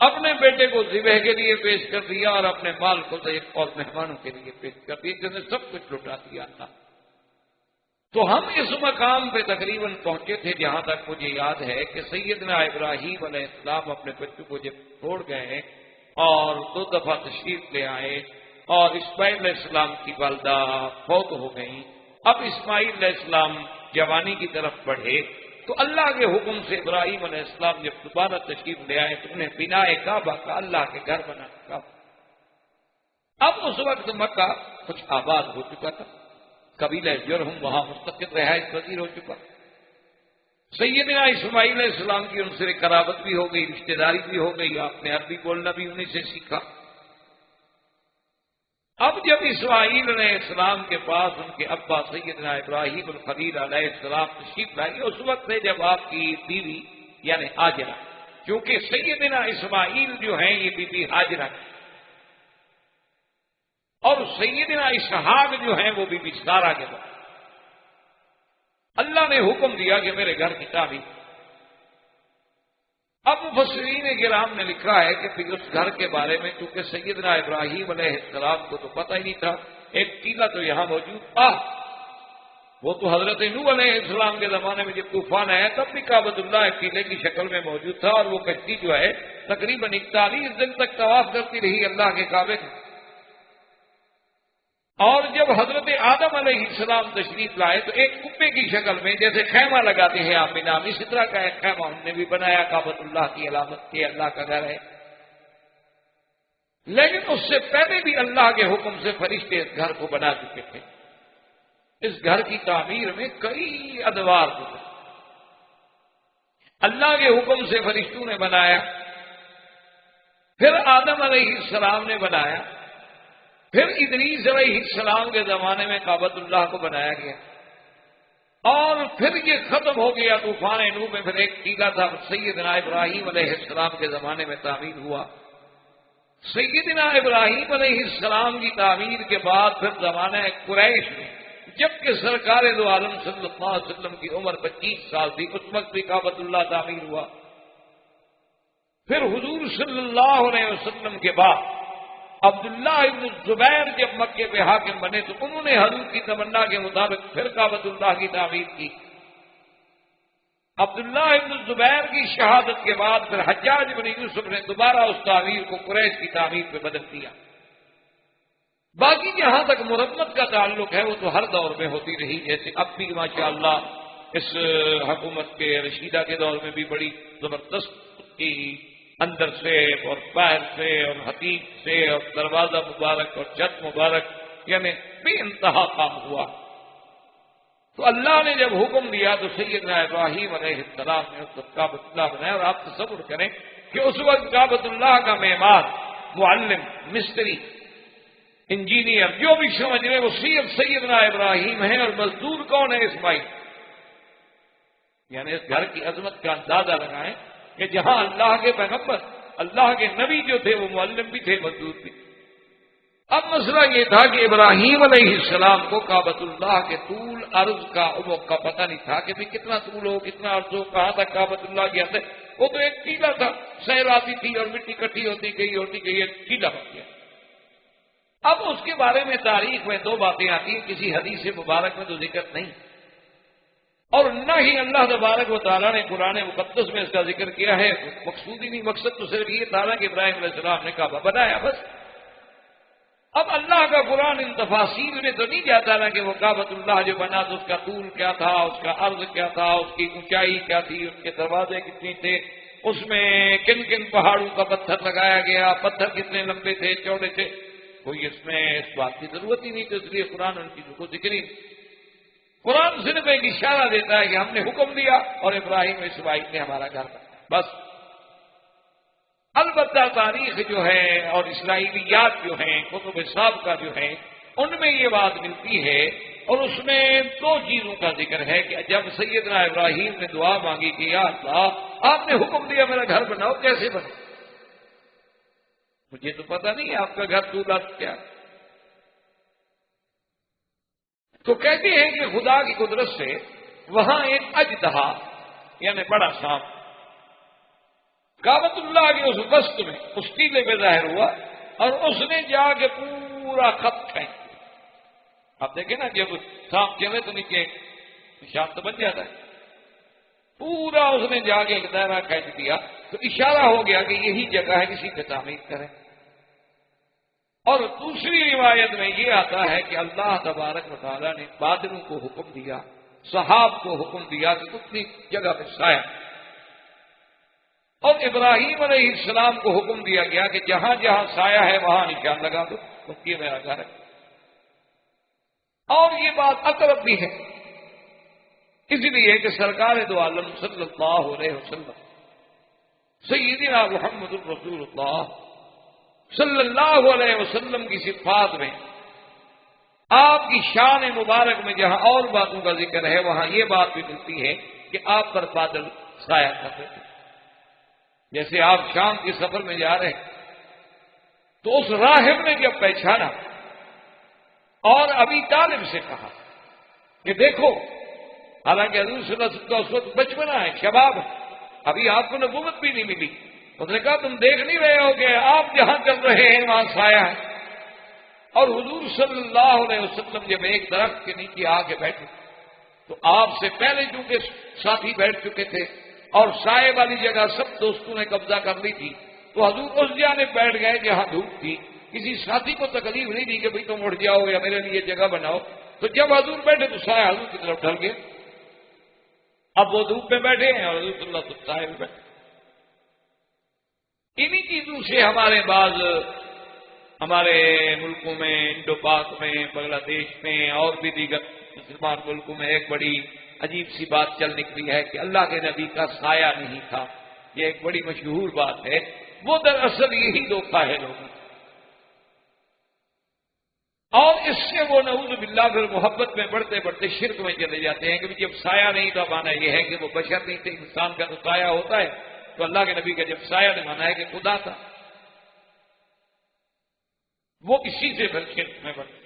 اپنے بیٹے کو ذبح کے لیے پیش کر دیا، اور اپنے مال کو ضیف اور مہمانوں کے لیے پیش کر دیا، جس نے سب کچھ لٹا دیا تھا. تو ہم اس مقام پہ تقریباً پہنچے تھے جہاں تک مجھے یاد ہے کہ سیدنا ابراہیم علیہ السلام اپنے بچوں کو جب چھوڑ گئے اور 2 دفعہ تشریف لے آئے اور اسماعیل علیہ السلام کی والدہ فوت ہو گئیں. اب اسماعیل علیہ السلام جوانی کی طرف بڑھے تو اللہ کے حکم سے ابراہیم علیہ السلام جب دوبارہ تشریف لے آئے تو انہیں بنا کعبہ کا اللہ کے گھر بنا کعبہ. اب اس وقت مکہ کچھ آباد ہو چکا تھا، قبیلہ جرہم وہاں مستقل رہائش پذیر ہو چکا. سیدنا اسماعیل علیہ السلام کی ان سے قرابت بھی ہو گئی، رشتہ داری بھی ہو گئی، آپ نے عربی بولنا بھی انہیں سے سیکھا. اب جب اسماعیل علیہ السلام کے پاس ان کے ابا سیدنا ابراہیم الخلیل علیہ السلام تشریف لائے، اس وقت ہے جب آپ کی بیوی یعنی ہاجرہ، کیونکہ سیدنا اسماعیل جو ہیں یہ بی بی ہاجرہ ہیں، اور سیدنا اسحاق جو ہیں وہ بی بی سارہ کے بعد اللہ نے حکم دیا کہ میرے گھر کی تعمیر. اب مفسرین کرام نے لکھا ہے کہ پھر اس گھر کے بارے میں چونکہ سیدنا ابراہیم علیہ السلام کو تو پتہ ہی نہیں تھا، ایک قلعہ تو یہاں موجود تھا، وہ تو حضرت نوح علیہ السلام کے زمانے میں جب طوفان آیا تب بھی کعبۃ اللہ ایک قلعے کی شکل میں موجود تھا، اور وہ کشتی جو ہے تقریباً 41 دن تک طواف کرتی رہی اللہ کے کعبے میں. اور جب حضرت آدم علیہ السلام تشریف لائے تو ایک کبے کی شکل میں جیسے خیمہ لگاتے ہیں آپ نام، اس طرح کا ایک خیمہ ہم نے بھی بنایا کعبۃ اللہ کی علامت کے اللہ کا گھر ہے. لیکن اس سے پہلے بھی اللہ کے حکم سے فرشتے اس گھر کو بنا چکے تھے. اس گھر کی تعمیر میں کئی ادوار گزرے. اللہ کے حکم سے فرشتوں نے بنایا، پھر آدم علیہ السلام نے بنایا، پھر ادریس علیہ السلام کے زمانے میں کعبۃ اللہ کو بنایا گیا، اور پھر یہ ختم ہو گیا طوفان نوح میں. پھر ایک قلعہ تھا سیدنا ابراہیم علیہ السلام کے زمانے میں تعمیر ہوا. سیدنا ابراہیم علیہ السلام کی تعمیر کے بعد پھر زمانہ قریش میں جبکہ سرکار دو عالم صلی اللہ علیہ وسلم کی عمر 25 سال تھی، اس وقت بھی کعبۃ اللہ تعمیر ہوا. پھر حضور صلی اللہ علیہ وسلم کے بعد عبداللہ ابن الزبیر جب مکے پہ حاکم بنے تو انہوں نے حضور کی تمنا کے مطابق پھر کعبۃ اللہ کی تعمیر کی. عبداللہ ابن الزبیر کی شہادت کے بعد پھر حجاج بن یوسف نے دوبارہ اس تعمیر کو قریش کی تعمیر پہ بدل دیا. باقی جہاں تک مرمت کا تعلق ہے وہ تو ہر دور میں ہوتی رہی، جیسے اب بھی ماشاءاللہ اس حکومت کے رشیدہ کے دور میں بھی بڑی زبردست کی اندر سے اور باہر سے اور حتیب سے اور دروازہ مبارک اور چھت مبارک یعنی بے انتہا کام ہوا. تو اللہ نے جب حکم دیا تو سیدنا ابراہیم علیہ السلام نے اس وقت کعبۃ اللہ بنایا. اور آپ تصور کریں کہ اس وقت کعبۃ اللہ کا معمار، معلم، مستری، انجینئر جو بھی سمجھ رہے وہ صرف سیدنا ابراہیم ہیں، اور مزدور کون ہے؟ اسماعیل. یعنی اس گھر کی عظمت کا اندازہ لگائیں کہ جہاں اللہ کے پیغمبر، اللہ کے نبی جو تھے وہ معلم بھی تھے، مزدور بھی. اب مسئلہ یہ تھا کہ ابراہیم علیہ السلام کو کعبۃ اللہ کے طول عرض کا عمق کا پتہ نہیں تھا کہ بھی کتنا طول ہو، کتنا عرض ہو، کہاں تک کعبۃ اللہ کی حد ہے. وہ تو ایک ٹیلا تھا، سیل آتی تھی اور مٹی کٹھی ہوتی گئی ایک ٹیلا بن گیا. اب اس کے بارے میں تاریخ میں 2 باتیں آتی ہیں، کسی حدیث مبارک میں تو ذکر نہیں، اور نہ ہی اللہ تبارک و تعالیٰ نے قرآن مقدس میں اس کا ذکر کیا ہے. مقصود ہی نہیں، مقصد تو صرف یہ تھا کہ ابراہیم علیہ السلام نے کعبہ بنایا بس. اب اللہ کا قرآن ان تفاصیل میں تو نہیں جاتا نا کہ وہ کعبۃ اللہ جو بنا تو اس کا طول کیا تھا، اس کا عرض کیا تھا، اس کی اونچائی کیا تھی، اس کے دروازے کتنے تھے، اس میں کن کن پہاڑوں کا پتھر لگایا گیا، پتھر کتنے لمبے تھے، چوڑے تھے. کوئی اس میں اس بات کی ضرورت ہی نہیں، تو اس لیے قرآن ان چیزوں کو ذکر ہی. قرآن صرف ایک اشارہ دیتا ہے کہ ہم نے حکم دیا اور ابراہیم و اسماعیل نے ہمارا گھر بنایا، بس۔ البتہ تاریخ جو ہے اور اسرائیلیات جو ہیں، کتب سابقہ جو ہیں، ان میں یہ بات ملتی ہے، اور اس میں دو چیزوں کا ذکر ہے کہ جب سیدنا ابراہیم نے دعا مانگی کہ یا اللہ آپ نے حکم دیا میرا گھر بناؤ، کیسے بنا؟ مجھے تو پتہ نہیں آپ کا گھر چولہا کیا۔ تو کہتے ہیں کہ خدا کی قدرت سے وہاں ایک اژدہا یعنی بڑا سانپ کعبۃ اللہ کے اس وسط میں اس ٹیلے پہ ظاہر ہوا، اور اس نے جا کے پورا خط کھینچ دیا۔ آپ دیکھیں نا، جب سانپ چلے تو نیچے نشان تو بن جاتا ہے، پورا اس نے جا کے ایک دائرہ کھینچ دیا، تو اشارہ ہو گیا کہ یہی جگہ ہے، کسی پہ تعمیر کریں۔ اور دوسری روایت میں یہ آتا ہے کہ اللہ تبارک و تعالیٰ نے بادلوں کو حکم دیا، سحاب کو حکم دیا کہ اتنی جگہ پہ سایہ، اور ابراہیم علیہ السلام کو حکم دیا گیا کہ جہاں جہاں سایہ ہے وہاں نشان لگا دو، بس یہ میرا گھر ہے۔ اور یہ بات اقرب بھی ہے، اس لیے کہ سرکار دو عالم صلی اللہ علیہ وسلم سیدنا محمد الرسول اللہ صلی اللہ علیہ وسلم کی صفات میں، آپ کی شان مبارک میں جہاں اور باتوں کا ذکر ہے، وہاں یہ بات بھی ملتی ہے کہ آپ پر بادل سایہ کرتے تھے۔ جیسے آپ شام کے سفر میں جا رہے ہیں تو اس راہب نے جب پہچانا اور ابی طالب سے کہا کہ دیکھو، حالانکہ حضور صلی اللہ علیہ وسلم کا اس وقت بچپنا ہے، شباب ہے، ابھی آپ کو نبوت بھی نہیں ملی، اس نے کہا تم دیکھ نہیں رہے ہو کہ آپ جہاں چل رہے ہیں وہاں سایہ ہے؟ اور حضور صلی اللہ علیہ وسلم جب ایک درخت کے نیچے آ کے بیٹھے تو آپ سے پہلے چونکہ ساتھی بیٹھ چکے تھے اور سائے والی جگہ سب دوستوں نے قبضہ کر لی تھی، تو حضور اس جانب بیٹھ گئے جہاں دھوپ تھی، کسی ساتھی کو تکلیف نہیں دی کہ بھئی تم اٹھ جاؤ یا میرے لیے جگہ بناؤ۔ تو جب حضور بیٹھے تو سایہ حضور کی طرف ڈھل گیا، اب وہ دھوپ میں بیٹھے ہیں اور حضور صلی اللہ علیہ وسلم سائے میں بیٹھے۔ انہی چیزوں سے ہمارے ملکوں میں، انڈو پاک میں، بنگلہ دیش میں اور بھی دیگر مسلمان ملکوں میں ایک بڑی عجیب سی بات چل نکلی ہے کہ اللہ کے نبی کا سایہ نہیں تھا۔ یہ ایک بڑی مشہور بات ہے، وہ دراصل یہی دھوکہ ہے لوگوں، اور اس سے وہ نعوذ باللہ پھر محبت میں بڑھتے بڑھتے شرک میں چلے جاتے ہیں کہ جب سایہ نہیں تھا مانا یہ ہے کہ وہ بشر نہیں تھے، انسان کا تو سایہ ہوتا ہے، تو اللہ کے نبی کا جب سایہ نے مانا ہے کہ خدا تھا، وہ اسی سے پھر شرک میں بڑھتے۔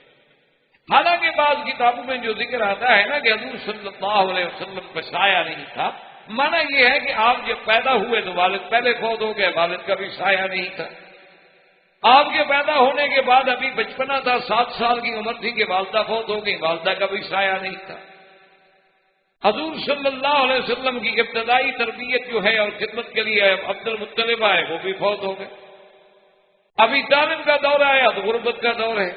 حالانکہ بعض کتابوں میں جو ذکر آتا ہے نا کہ حضور صلی اللہ علیہ وسلم کا سایہ نہیں تھا، مانا یہ ہے کہ آپ جب پیدا ہوئے تو والد پہلے فوت ہو گئے، والد کا بھی سایہ نہیں تھا۔ آپ کے پیدا ہونے کے بعد ابھی بچپنا تھا، 7 سال کی عمر تھی کہ والدہ فوت ہو گئی، والدہ کا بھی سایہ نہیں تھا۔ حضور صلی اللہ علیہ وسلم کی ابتدائی تربیت جو ہے اور خدمت کے لیے عبد المطلب آئے، وہ بھی فوت ہو گئے۔ ابھی طالب کا دور آیا تو غربت کا دور ہے،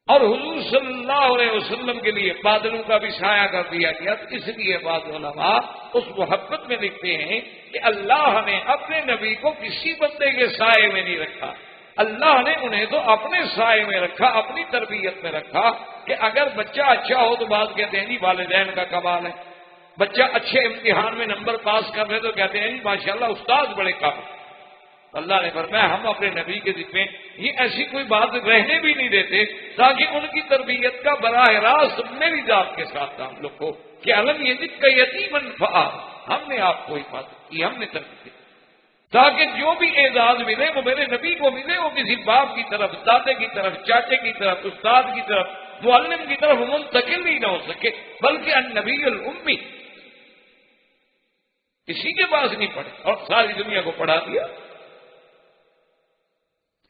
اور حضور صلی اللہ علیہ وسلم کے لیے بادلوں کا بھی سایہ کر دیا گیا۔ اس لیے بعض علماء اس محبت میں لکھتے ہیں کہ اللہ نے اپنے نبی کو کسی بندے کے سائے میں نہیں رکھا، اللہ نے انہیں تو اپنے سائے میں رکھا، اپنی تربیت میں رکھا کہ اگر بچہ اچھا ہو تو بات کہتے ہیں جی والدین کا کمال ہے، بچہ اچھے امتحان میں نمبر پاس کر رہے تو کہتے ہیں جی ماشاءاللہ استاد بڑے قابل۔ اللہ نے فرمایا ہم اپنے نبی کے ذمے یہ ایسی کوئی بات رہنے بھی نہیں دیتے تاکہ ان کی تربیت کا براہ راست میری ذات کے ساتھ تعلق ہو کہ علم یزد کا یتیمن فآ، ہم نے آپ کو حفاظت کی، ہم نے تربیت کی، تاکہ جو بھی اعزاز ملے وہ میرے نبی کو ملے، وہ کسی باپ کی طرف، دادے کی طرف، چاچے کی طرف، استاد کی طرف، معلم کی طرف منتقل ہی نہ ہو سکے، بلکہ النبی الامی کسی کے پاس نہیں پڑھے اور ساری دنیا کو پڑھا دیا۔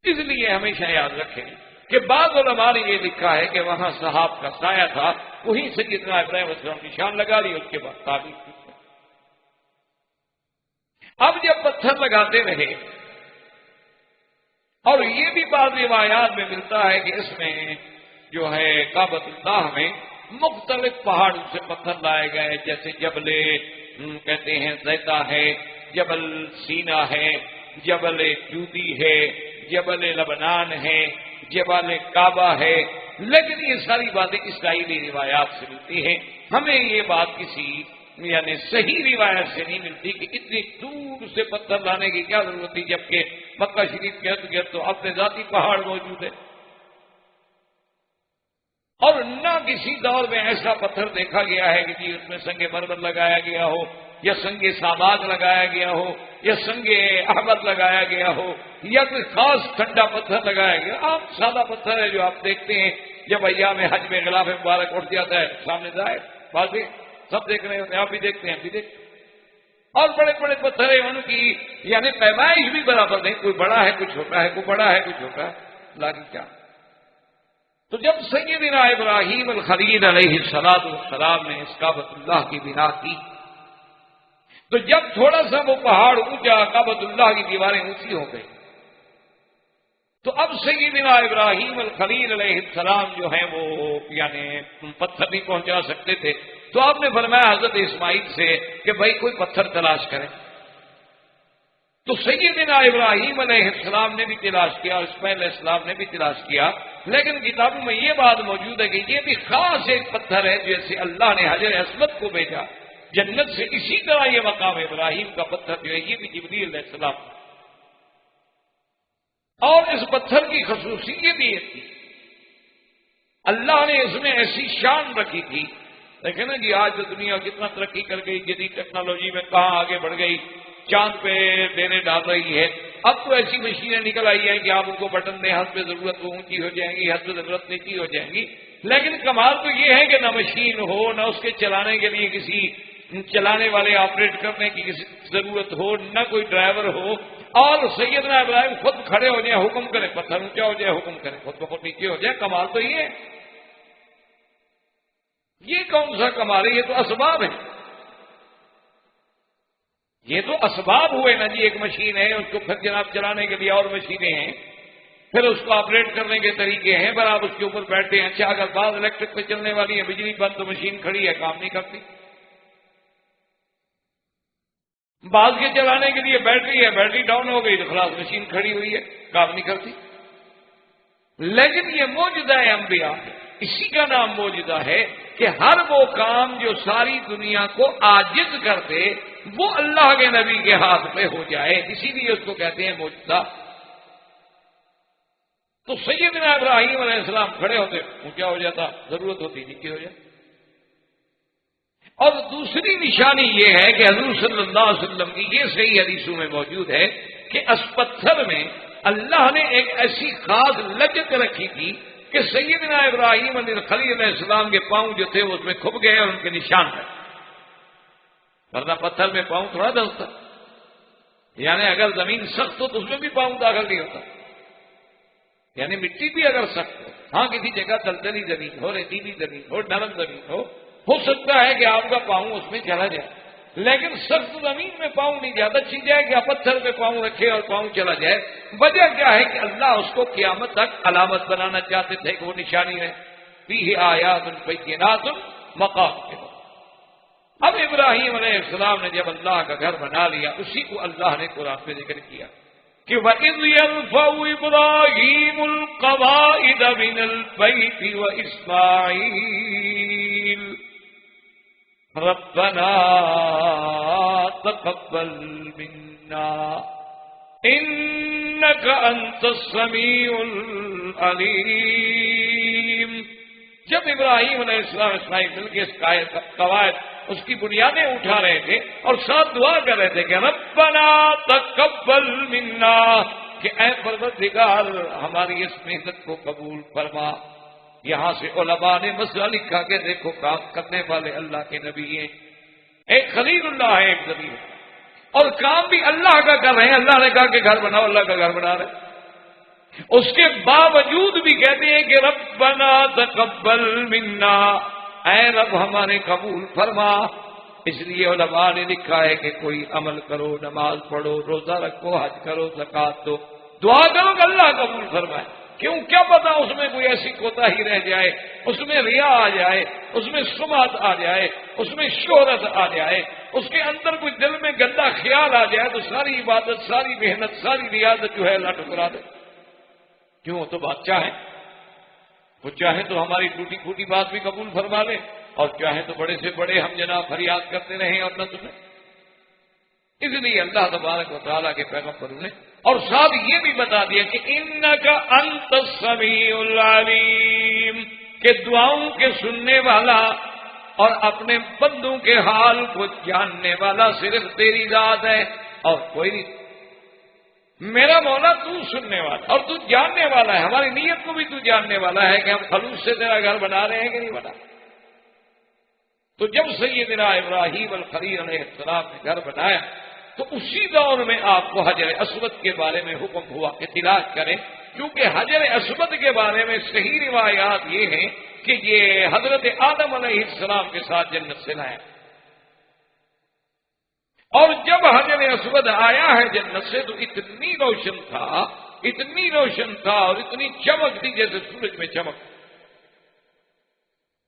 اس لیے ہمیشہ یاد رکھیں کہ بعض علماء نے یہ لکھا ہے کہ وہاں صحاب کا سایہ تھا، وہیں سیدنا ابراہیم علیہ السلام نشان لگا لی، اس کے بعد تعبیر کی۔ اب جب پتھر لگاتے رہے، اور یہ بھی بعض روایات میں ملتا ہے کہ اس میں جو ہے کعبۃ اللہ میں مختلف پہاڑوں سے پتھر لائے گئے، جیسے جبل کہتے ہیں زیتا ہے، جبل سینا ہے، جبل جودی ہے، جبل لبنان ہے، جبل کعبہ ہے، لیکن یہ ساری باتیں اسرائیلی روایات سے ملتی ہیں. ہمیں یہ بات کسی یعنی صحیح روایت سے نہیں ملتی کہ اتنی دور سے پتھر لانے کی کیا ضرورت تھی، جبکہ مکہ شریف کے ارد گرد تو اپنے ذاتی پہاڑ موجود ہے. اور نہ کسی دور میں ایسا پتھر دیکھا گیا ہے کہ جی اس میں سنگ مرمر لگایا گیا ہو، یا سنگ ساماد لگایا گیا ہو، یا سنگ احمد لگایا گیا ہو، یا کوئی خاص ٹھنڈا پتھر لگایا گیا. عام سادہ پتھر ہے جو آپ دیکھتے ہیں جب ایام حج میں غلاف مبارک اٹھ جاتا ہے سامنے ظاہر بازی سب دیکھ رہے ہوتے ہیں، آپ بھی دیکھتے ہیں، ہم بھی دیکھتے ہیں. اور بڑے بڑے پتھر ہیں، ان کی یعنی پیمائش بھی برابر نہیں، کوئی بڑا ہے کوئی چھوٹا ہے، کوئی بڑا ہے کوئی چھوٹا ہے. لاگی کیا؟ تو جب سیدنا ابراہیم الخلیل علیہ السلام نے اس کعبۃ اللہ کی بنا کی، تو جب تھوڑا سا وہ پہاڑ اونچا، کعبۃ اللہ کی دیواریں اونچی ہو گئی، تو اب سیدنا ابراہیم الخلیل علیہ السلام جو ہیں وہ یعنی پتھر نہیں پہنچا سکتے تھے. تو آپ نے فرمایا حضرت اسماعیل سے کہ بھائی کوئی پتھر تلاش کرے. تو سیدنا ابراہیم علیہ السلام نے بھی تلاش کیا، اسماعیل علیہ السلام نے بھی تلاش کیا، لیکن کتابوں میں یہ بات موجود ہے کہ یہ بھی خاص ایک پتھر ہے جیسے اللہ نے حجر اسود کو بھیجا جنت سے، اسی طرح یہ مقام ابراہیم کا پتھر جو ہے یہ بھی جبریل علیہ السلام. اور اس پتھر کی خصوصیت یہ تھی، اللہ نے اس میں ایسی شان رکھی تھی. دیکھیں نا جی آج تو دنیا کتنا ترقی کر گئی، جدید ٹیکنالوجی میں کہاں آگے بڑھ گئی، چاند پہ ڈیرے ڈال رہی ہے. اب تو ایسی مشینیں نکل آئی ہیں کہ آپ ان کو بٹن دیں، حسب ضرورت وہ اونچی ہو جائیں گی، حسب ضرورت نیچی ہو جائیں گی. لیکن کمال تو یہ ہے کہ نہ مشین ہو، نہ اس کے چلانے کے لیے کسی چلانے والے آپریٹ کرنے کی کسی ضرورت ہو، نہ کوئی ڈرائیور ہو، اور سیدنا ابراہیم خود کھڑے ہو جائیں، حکم کرے پتھر اونچا ہو جائے، حکم کرے خود بخود نیچے ہو جائے. کمال تو یہ ہے. یہ کون سا کمال ہے؟ یہ تو اسباب ہے، یہ تو اسباب ہوئے نا جی. ایک مشین ہے، اس کو پھر جناب چلانے کے لیے اور مشینیں ہیں، پھر اس کو آپریٹ کرنے کے طریقے ہیں، پر آپ اس کے اوپر بیٹھتے ہیں. اچھا اگر بعض الیکٹرک پہ چلنے والی ہے، بجلی بند تو مشین کھڑی ہے کام نہیں کرتی. بعض کے چلانے کے لیے بیٹری ہے، بیٹری ڈاؤن ہو گئی تو خلاص مشین کھڑی ہوئی ہے کام نہیں کرتی. لیکن یہ معجزہ انبیاء ہے. اسی کا نام معجزہ ہے کہ ہر وہ کام جو ساری دنیا کو عاجز کر دے وہ اللہ کے نبی کے ہاتھ پہ ہو جائے، اسی لیے اس کو کہتے ہیں معجزہ. تو سیدنا ابراہیم علیہ السلام کھڑے ہوتے اونچا ہو جاتا، ضرورت ہوتی نیچے ہو جائے. اور دوسری نشانی یہ ہے کہ حضور صلی اللہ علیہ وسلم کی یہ صحیح حدیثوں میں موجود ہے کہ اس پتھر میں اللہ نے ایک ایسی خاص لچک رکھی تھی کہ سیدنا ابراہیم خلیل علیہ السلام کے پاؤں جو تھے وہ اس میں کھپ گئے اور ان کے نشان ہے. ورنہ پتھر میں پاؤں تھوڑا دلتا، یعنی اگر زمین سخت ہو تو اس میں بھی پاؤں داخل نہیں ہوتا. یعنی مٹی بھی اگر سخت ہو، ہاں کسی جگہ دلدلی زمین ہو، ریتیلی زمین ہو، نرم زمین ہو سکتا ہے کہ آپ کا پاؤں اس میں چلا جائے، لیکن سخت زمین میں پاؤں نہیں جاتا. چیز جائے کہ آپ پتھر پہ پاؤں رکھے اور پاؤں چلا جائے. وجہ کیا ہے کہ اللہ اس کو قیامت تک علامت بنانا چاہتے تھے کہ وہ نشانی ہے. فیہ آیات بینات مقام کے. اب ابراہیم علیہ السلام نے جب اللہ کا گھر بنا لیا، اسی کو اللہ نے قرآن میں ذکر کیا کہ وَإِذْ يَرْفَعُ إِبْرَاهِيمُ الْقَوَاعِدَ مِنَ الْبَيْتِ وَإِسْمَاعِيلُ رَبَّنَا تَقَبَّلْ مِنَّا إِنَّكَ أَنْتَ السَّمِيعُ الْعَلِيمُ. جب ابراہیم علیہ السلام اسماعیل مل کے اس قواعد اس کی بنیادیں اٹھا رہے تھے اور ساتھ دعا کر رہے تھے کہ ربنا تقبل منا، کہ اے پروردگار ہماری اس محنت کو قبول فرما. یہاں سے علماء نے مسئلہ لکھا کہ دیکھو کام کرنے والے اللہ کے نبی ہیں، ایک خلیل اللہ ہے، ایک نبی ہے، اور کام بھی اللہ کا کر رہے ہیں. اللہ نے کہا کہ گھر بناؤ، اللہ کا گھر بنا رہے ہیں. اس کے باوجود بھی کہتے ہیں کہ ربنا تقبل منا، اے رب ہمارے قبول فرما. اس لیے علماء نے لکھا ہے کہ کوئی عمل کرو، نماز پڑھو، روزہ رکھو، حج کرو، زکات دو، دعا کرو کہ اللہ قبول فرمائے. کیوں؟ کیا پتا اس میں کوئی ایسی کوتاہی رہ جائے، اس میں ریا آ جائے، اس میں سمعت آ جائے، اس میں شہرت آ جائے، اس کے اندر کوئی دل میں گندا خیال آ جائے تو ساری عبادت، ساری محنت، ساری ریاضت جو ہے اللہ ٹکرا دے. کیوں؟ تو بادشاہ ہے. وہ چاہے تو ہماری ٹوٹی پھوٹی بات بھی قبول فرما لے اور چاہے تو بڑے سے بڑے ہم جناب فریاد کرتے رہیں اور نہ سنیں. اس لیے اللہ تبارک و تعالیٰ کے پیغمبر نے اور ساتھ یہ بھی بتا دیا کہ انکا انت السمیع العلیم، کہ دعاؤں کے سننے والا اور اپنے بندوں کے حال کو جاننے والا صرف تیری ذات ہے اور کوئی نہیں. میرا مولا تو سننے والا اور تو جاننے والا ہے، ہماری نیت کو بھی تو جاننے والا ہے کہ ہم خلوص سے تیرا گھر بنا رہے ہیں کہ نہیں بنا. تو جب سیدنا ابراہیم الخلیل علیہ السلام نے گھر بنایا تو اسی دور میں آپ کو حجر اسود کے بارے میں حکم ہوا کہ تلاش کریں، کیونکہ حجر اسود کے بارے میں صحیح روایات یہ ہیں کہ یہ حضرت آدم علیہ السلام کے ساتھ جنت سے لایا، اور جب حجر اسود آیا ہے جنت سے تو اتنی روشن تھا اور اتنی چمک تھی جیسے سورج میں چمک.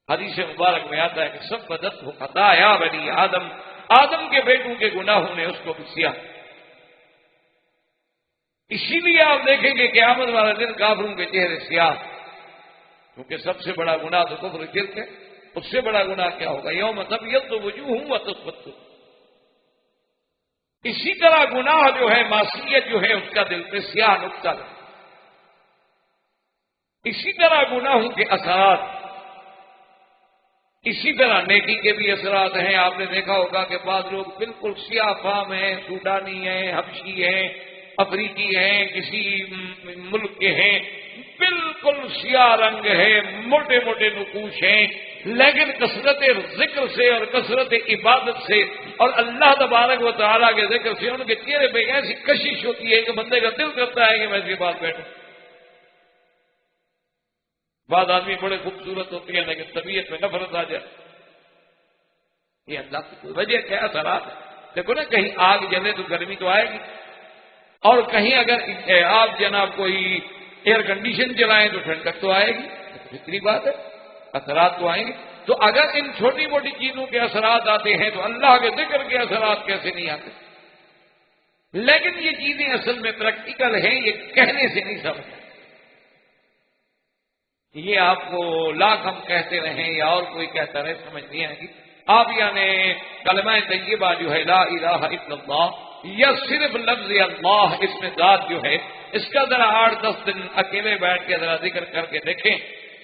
حدیث مبارک میں آتا ہے کہ سب بدت ہو خطایا بنی آدم، آدم کے بیٹوں کے گناہوں نے اس کو بھی سیاہ. اسی لیے آپ دیکھیں گے قیامت والا دن کافروں کے چہرے سیاہ، کیونکہ سب سے بڑا گناہ تو کفر شرک ہے. اس سے بڑا گناہ کیا ہوگا؟ یوم تبیض وجوہ وتسود. اسی طرح گناہ جو ہے، معصیت جو ہے، اس کا دل پہ سیاہ نقطہ ہے. اسی طرح گناہوں کے اثرات، اسی طرح نیکی کے بھی اثرات ہیں. آپ نے دیکھا ہوگا کہ بعض لوگ بالکل سیاہ فام ہیں، سوڈانی ہیں، حبشی ہیں، افریقی ہیں، کسی ملک کے ہیں، بالکل سیاہ رنگ ہے، موٹے موٹے نقوش ہیں، لیکن کثرت ذکر سے اور کثرت عبادت سے اور اللہ تبارک و تعالیٰ کے ذکر سے ان کے چہرے پہ ایسی کشش ہوتی ہے کہ بندے کا دل کرتا ہے کہ میں اس کے پاس بیٹھوں. بعض آدمی بڑے خوبصورت ہوتے ہیں لیکن طبیعت میں نفرت آ جائے. یہ اللہ کی کوئی وجہ کیا اثرات ہے؟ دیکھو نا، کہیں آگ جلے تو گرمی تو آئے گی، اور کہیں اگر آپ جناب کوئی ایئر کنڈیشن چلائیں تو ٹھنڈک تو آئے گی. اتنی بات ہے، اثرات تو آئیں گے. تو اگر ان چھوٹی موٹی چیزوں کے اثرات آتے ہیں تو اللہ کے ذکر کے اثرات کیسے نہیں آتے؟ لیکن یہ چیزیں اصل میں پریکٹیکل ہیں، یہ کہنے سے نہیں سمجھتے. یہ آپ کو لاکھ ہم کہتے رہیں یا اور کوئی کہتا رہے سمجھ نہیں آئے گی. آپ یعنی کلمہ طیبہ جو ہے لا الہ الا اللہ یا صرف لفظ اللہ اس میں ذات جو ہے، اس کا ذرا 8-10 دن اکیلے بیٹھ کے ذرا ذکر کر کے دیکھیں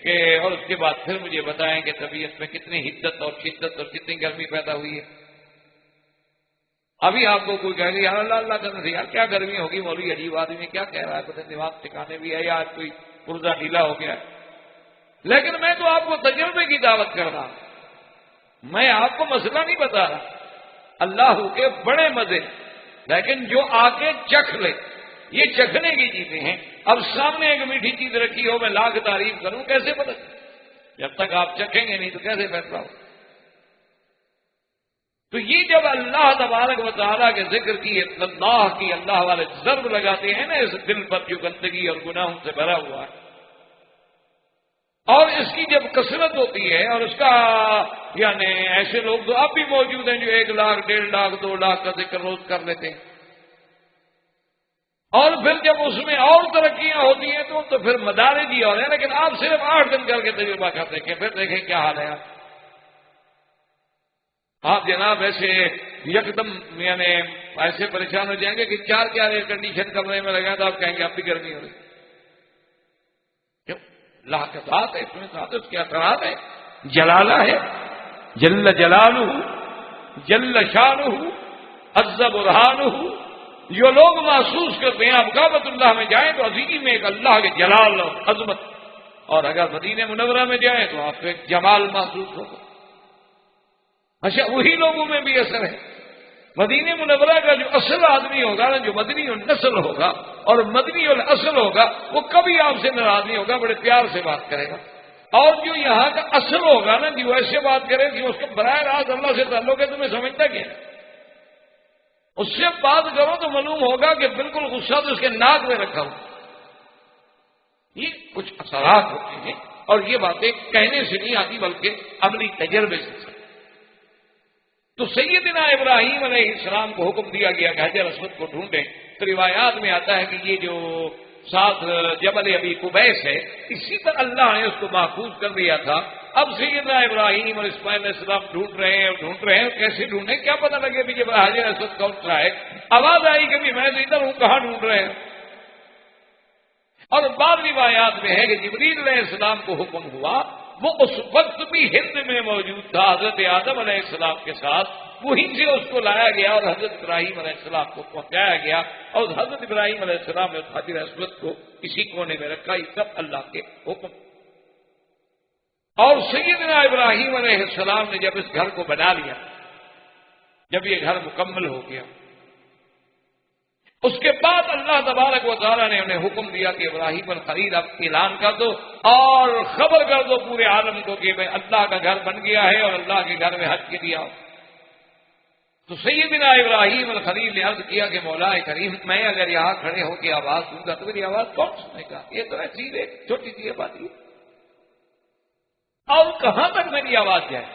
کہ اور اس کے بعد پھر مجھے بتائیں کہ طبیعت میں کتنی حدت اور شدت اور کتنی گرمی پیدا ہوئی ہے. ابھی آپ کو کوئی کہہ رہی ہے اللہ اللہ کرنا تھا، یار کیا گرمی ہوگی، مولوی عجیب آدمی کیا کہہ رہا ہے، پتہ دماغ ٹھکانے بھی ہے یا آج کوئی پرزہ ڈھیلا ہو گیا ہے. لیکن میں تو آپ کو تجربے کی دعوت کر رہا ہوں، میں آپ کو مسئلہ نہیں بتا رہا. اللہ کے بڑے مزے، لیکن جو آ کے چکھ لے، یہ چکھنے کی چیزیں ہیں. اب سامنے ایک میٹھی چیز رکھی ہو، میں لاکھ تعریف کروں کیسے پتہ؟ جب تک آپ چکھیں گے نہیں تو کیسے فیصلہ ہو؟ تو یہ جب اللہ تبارک و تعالیٰ کے ذکر کی، اللہ والے ضرب لگاتے ہیں نا اس دل پر جو گندگی اور گناہوں سے بھرا ہوا ہے، اور اس کی جب کثرت ہوتی ہے اور اس کا یعنی ایسے لوگ تو اب بھی موجود ہیں جو 1 لاکھ 1.5 لاکھ 2 لاکھ کا ذکر روز کر لیتے ہیں، اور پھر جب اس میں اور ترقیاں ہوتی ہیں تو پھر مدارج ہی ہو رہے ہیں. لیکن آپ صرف 8 دن کر کے تجربہ کر دیکھیں، پھر دیکھیں کیا حال ہے. آپ جناب ایسے یکدم یعنی ایسے پریشان ہو جائیں گے کہ 4 ایئر کنڈیشن کمرے میں لگا تو آپ کہیں گے اب بھی گرمی ہو رہی. کیوں؟ اللہ کے ساتھ ہے، اس میں ساتھ اس کے اثرات ہے، جلالہ ہے، جل جلالہ جل شانہ عز برہانہ. جو لوگ محسوس کرتے ہیں آپ کعبۃ اللہ میں جائیں تو عظیم ایک اللہ کے جلال اور عظمت، اور اگر مدینہ منورہ میں جائیں تو آپ کو ایک جمال محسوس ہوگا. اچھا وہی لوگوں میں بھی اثر ہے. مدینہ منورہ کا جو اصل آدمی ہوگا نا، جو مدنی النسل ہوگا اور مدنی الاصل ہوگا، وہ کبھی آپ سے ناراض نہیں ہوگا، بڑے پیار سے بات کرے گا. اور جو یہاں کا اصل ہوگا نا، جو ایسے بات کرے کہ اس کا براہ راست اللہ سے تعلق ہے، تمہیں سمجھتا کیا ہے، اس سے بات کرو تو معلوم ہوگا کہ بالکل غصہ تو اس کے ناک میں رکھا ہو. یہ کچھ اثرات ہوتے ہیں اور یہ باتیں کہنے سے نہیں آتی بلکہ عملی تجربے سے. تو سیدنا ابراہیم علیہ السلام کو حکم دیا گیا کہ حجر اسود کو ڈھونڈیں. تو روایات میں آتا ہے کہ یہ جو ساتھ جبل ابی قبیس ہے، اسی پر اللہ نے اس کو محفوظ کر دیا تھا۔ اب سیدنا ابراہیم اور اسماعیل علیہ السلام ڈھونڈ رہے ہیں، کیسے ڈھونڈیں، کیا پتہ لگے بھی جب حاجر اسود کون سا ہے، آواز آئی کہ بھی میں تو ادھر ہوں، کہاں ڈھونڈ رہے ہیں؟ اور بعض روایات میں ہے کہ جبریل علیہ السلام کو حکم ہوا، وہ اس وقت بھی ہند میں موجود تھا حضرت آدم علیہ السلام کے ساتھ، وہیں سے اس کو لایا گیا اور حضرت ابراہیم علیہ السلام کو پہنچایا گیا، اور حضرت ابراہیم علیہ السلام نے حجر اسود کو اسی کونے میں رکھا، یہ سب اللہ کے حکم۔ اور سیدنا ابراہیم علیہ السلام نے جب اس گھر کو بنا لیا، جب یہ گھر مکمل ہو گیا، اس کے بعد اللہ تبارک و تعالیٰ نے انہیں حکم دیا کہ ابراہیم الخلیل اب اعلان کر دو اور خبر کر دو پورے عالم کو کہ میں اللہ کا گھر بن گیا ہے اور اللہ کے گھر میں حج کے دیا۔ تو سیدنا ابراہیم الخلیل نے عرض کیا کہ مولا کریم، میں اگر یہاں کھڑے ہو کے آواز دوں گا تو میری آواز کون سنے گا؟ یہ تو ایسی ہے چھوٹی سی بات ہے، اور کہاں تک میری آواز جائے؟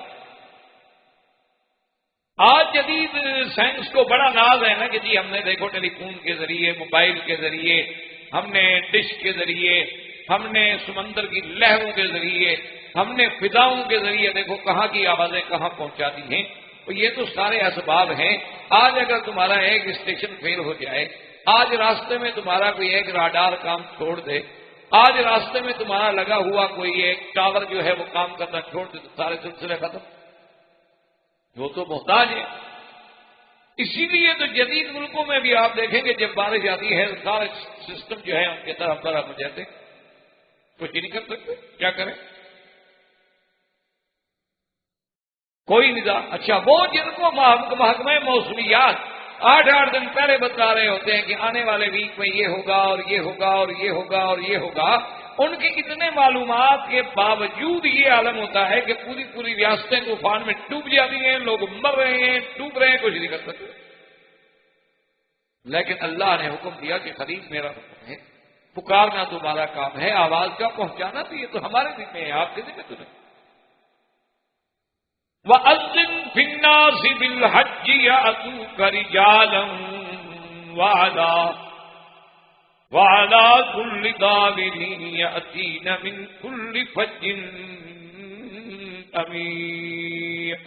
آج جدید سائنس کو بڑا ناز ہے نا کہ جی ہم نے دیکھو ٹیلی فون کے ذریعے، موبائل کے ذریعے، ہم نے ڈش کے ذریعے، ہم نے سمندر کی لہروں کے ذریعے، ہم نے فضاؤں کے ذریعے دیکھو کہاں کی آوازیں کہاں پہنچا دی ہیں۔ تو یہ تو سارے اسباب ہیں۔ آج اگر تمہارا ایک اسٹیشن فیل ہو جائے، آج راستے میں تمہارا کوئی ایک راڈار کام چھوڑ دے، آج راستے میں تمہارا لگا ہوا کوئی ایک ٹاور جو ہے وہ کام کرنا چھوڑ دے، تو سارے سلسلے ختم، وہ تو محتاج ہے۔ اسی لیے تو جدید ملکوں میں بھی آپ دیکھیں گے جب بارش آتی ہے سارے سسٹم جو ہے ان کے طرف طرف ہو جاتے، کچھ نہیں کر سکتے، کیا کریں؟ کوئی نظام۔ اچھا، وہ جن کو محکمہ موسمیات 8 دن پہلے بتا رہے ہوتے ہیں کہ آنے والے ویک میں یہ ہوگا اور یہ ہوگا اور یہ ہوگا اور یہ ہوگا، ان کی اتنے معلومات کے باوجود یہ عالم ہوتا ہے کہ پوری پوری ریاستیں طوفان میں ڈوب جاتی ہیں، لوگ مر رہے ہیں، ڈوب رہے ہیں، کچھ نہیں کر سکتے۔ لیکن اللہ نے حکم دیا کہ خلیل میرا حکم ہے، پکارنا تمہارا کام ہے، آواز کا پہنچانا تو یہ تو ہمارے ذمہ ہے، آپ کے ذمہ تو نہیں۔ وَأَذِّن فِي النَّاسِ بِالْحَجِّ يَأْتُوكَ رِجَالًا وَعَلَىٰ كُلِّ ضَامِرٍ يَأْتِينَ مِنْ كُلِّ فَجٍّ عَمِيقٍ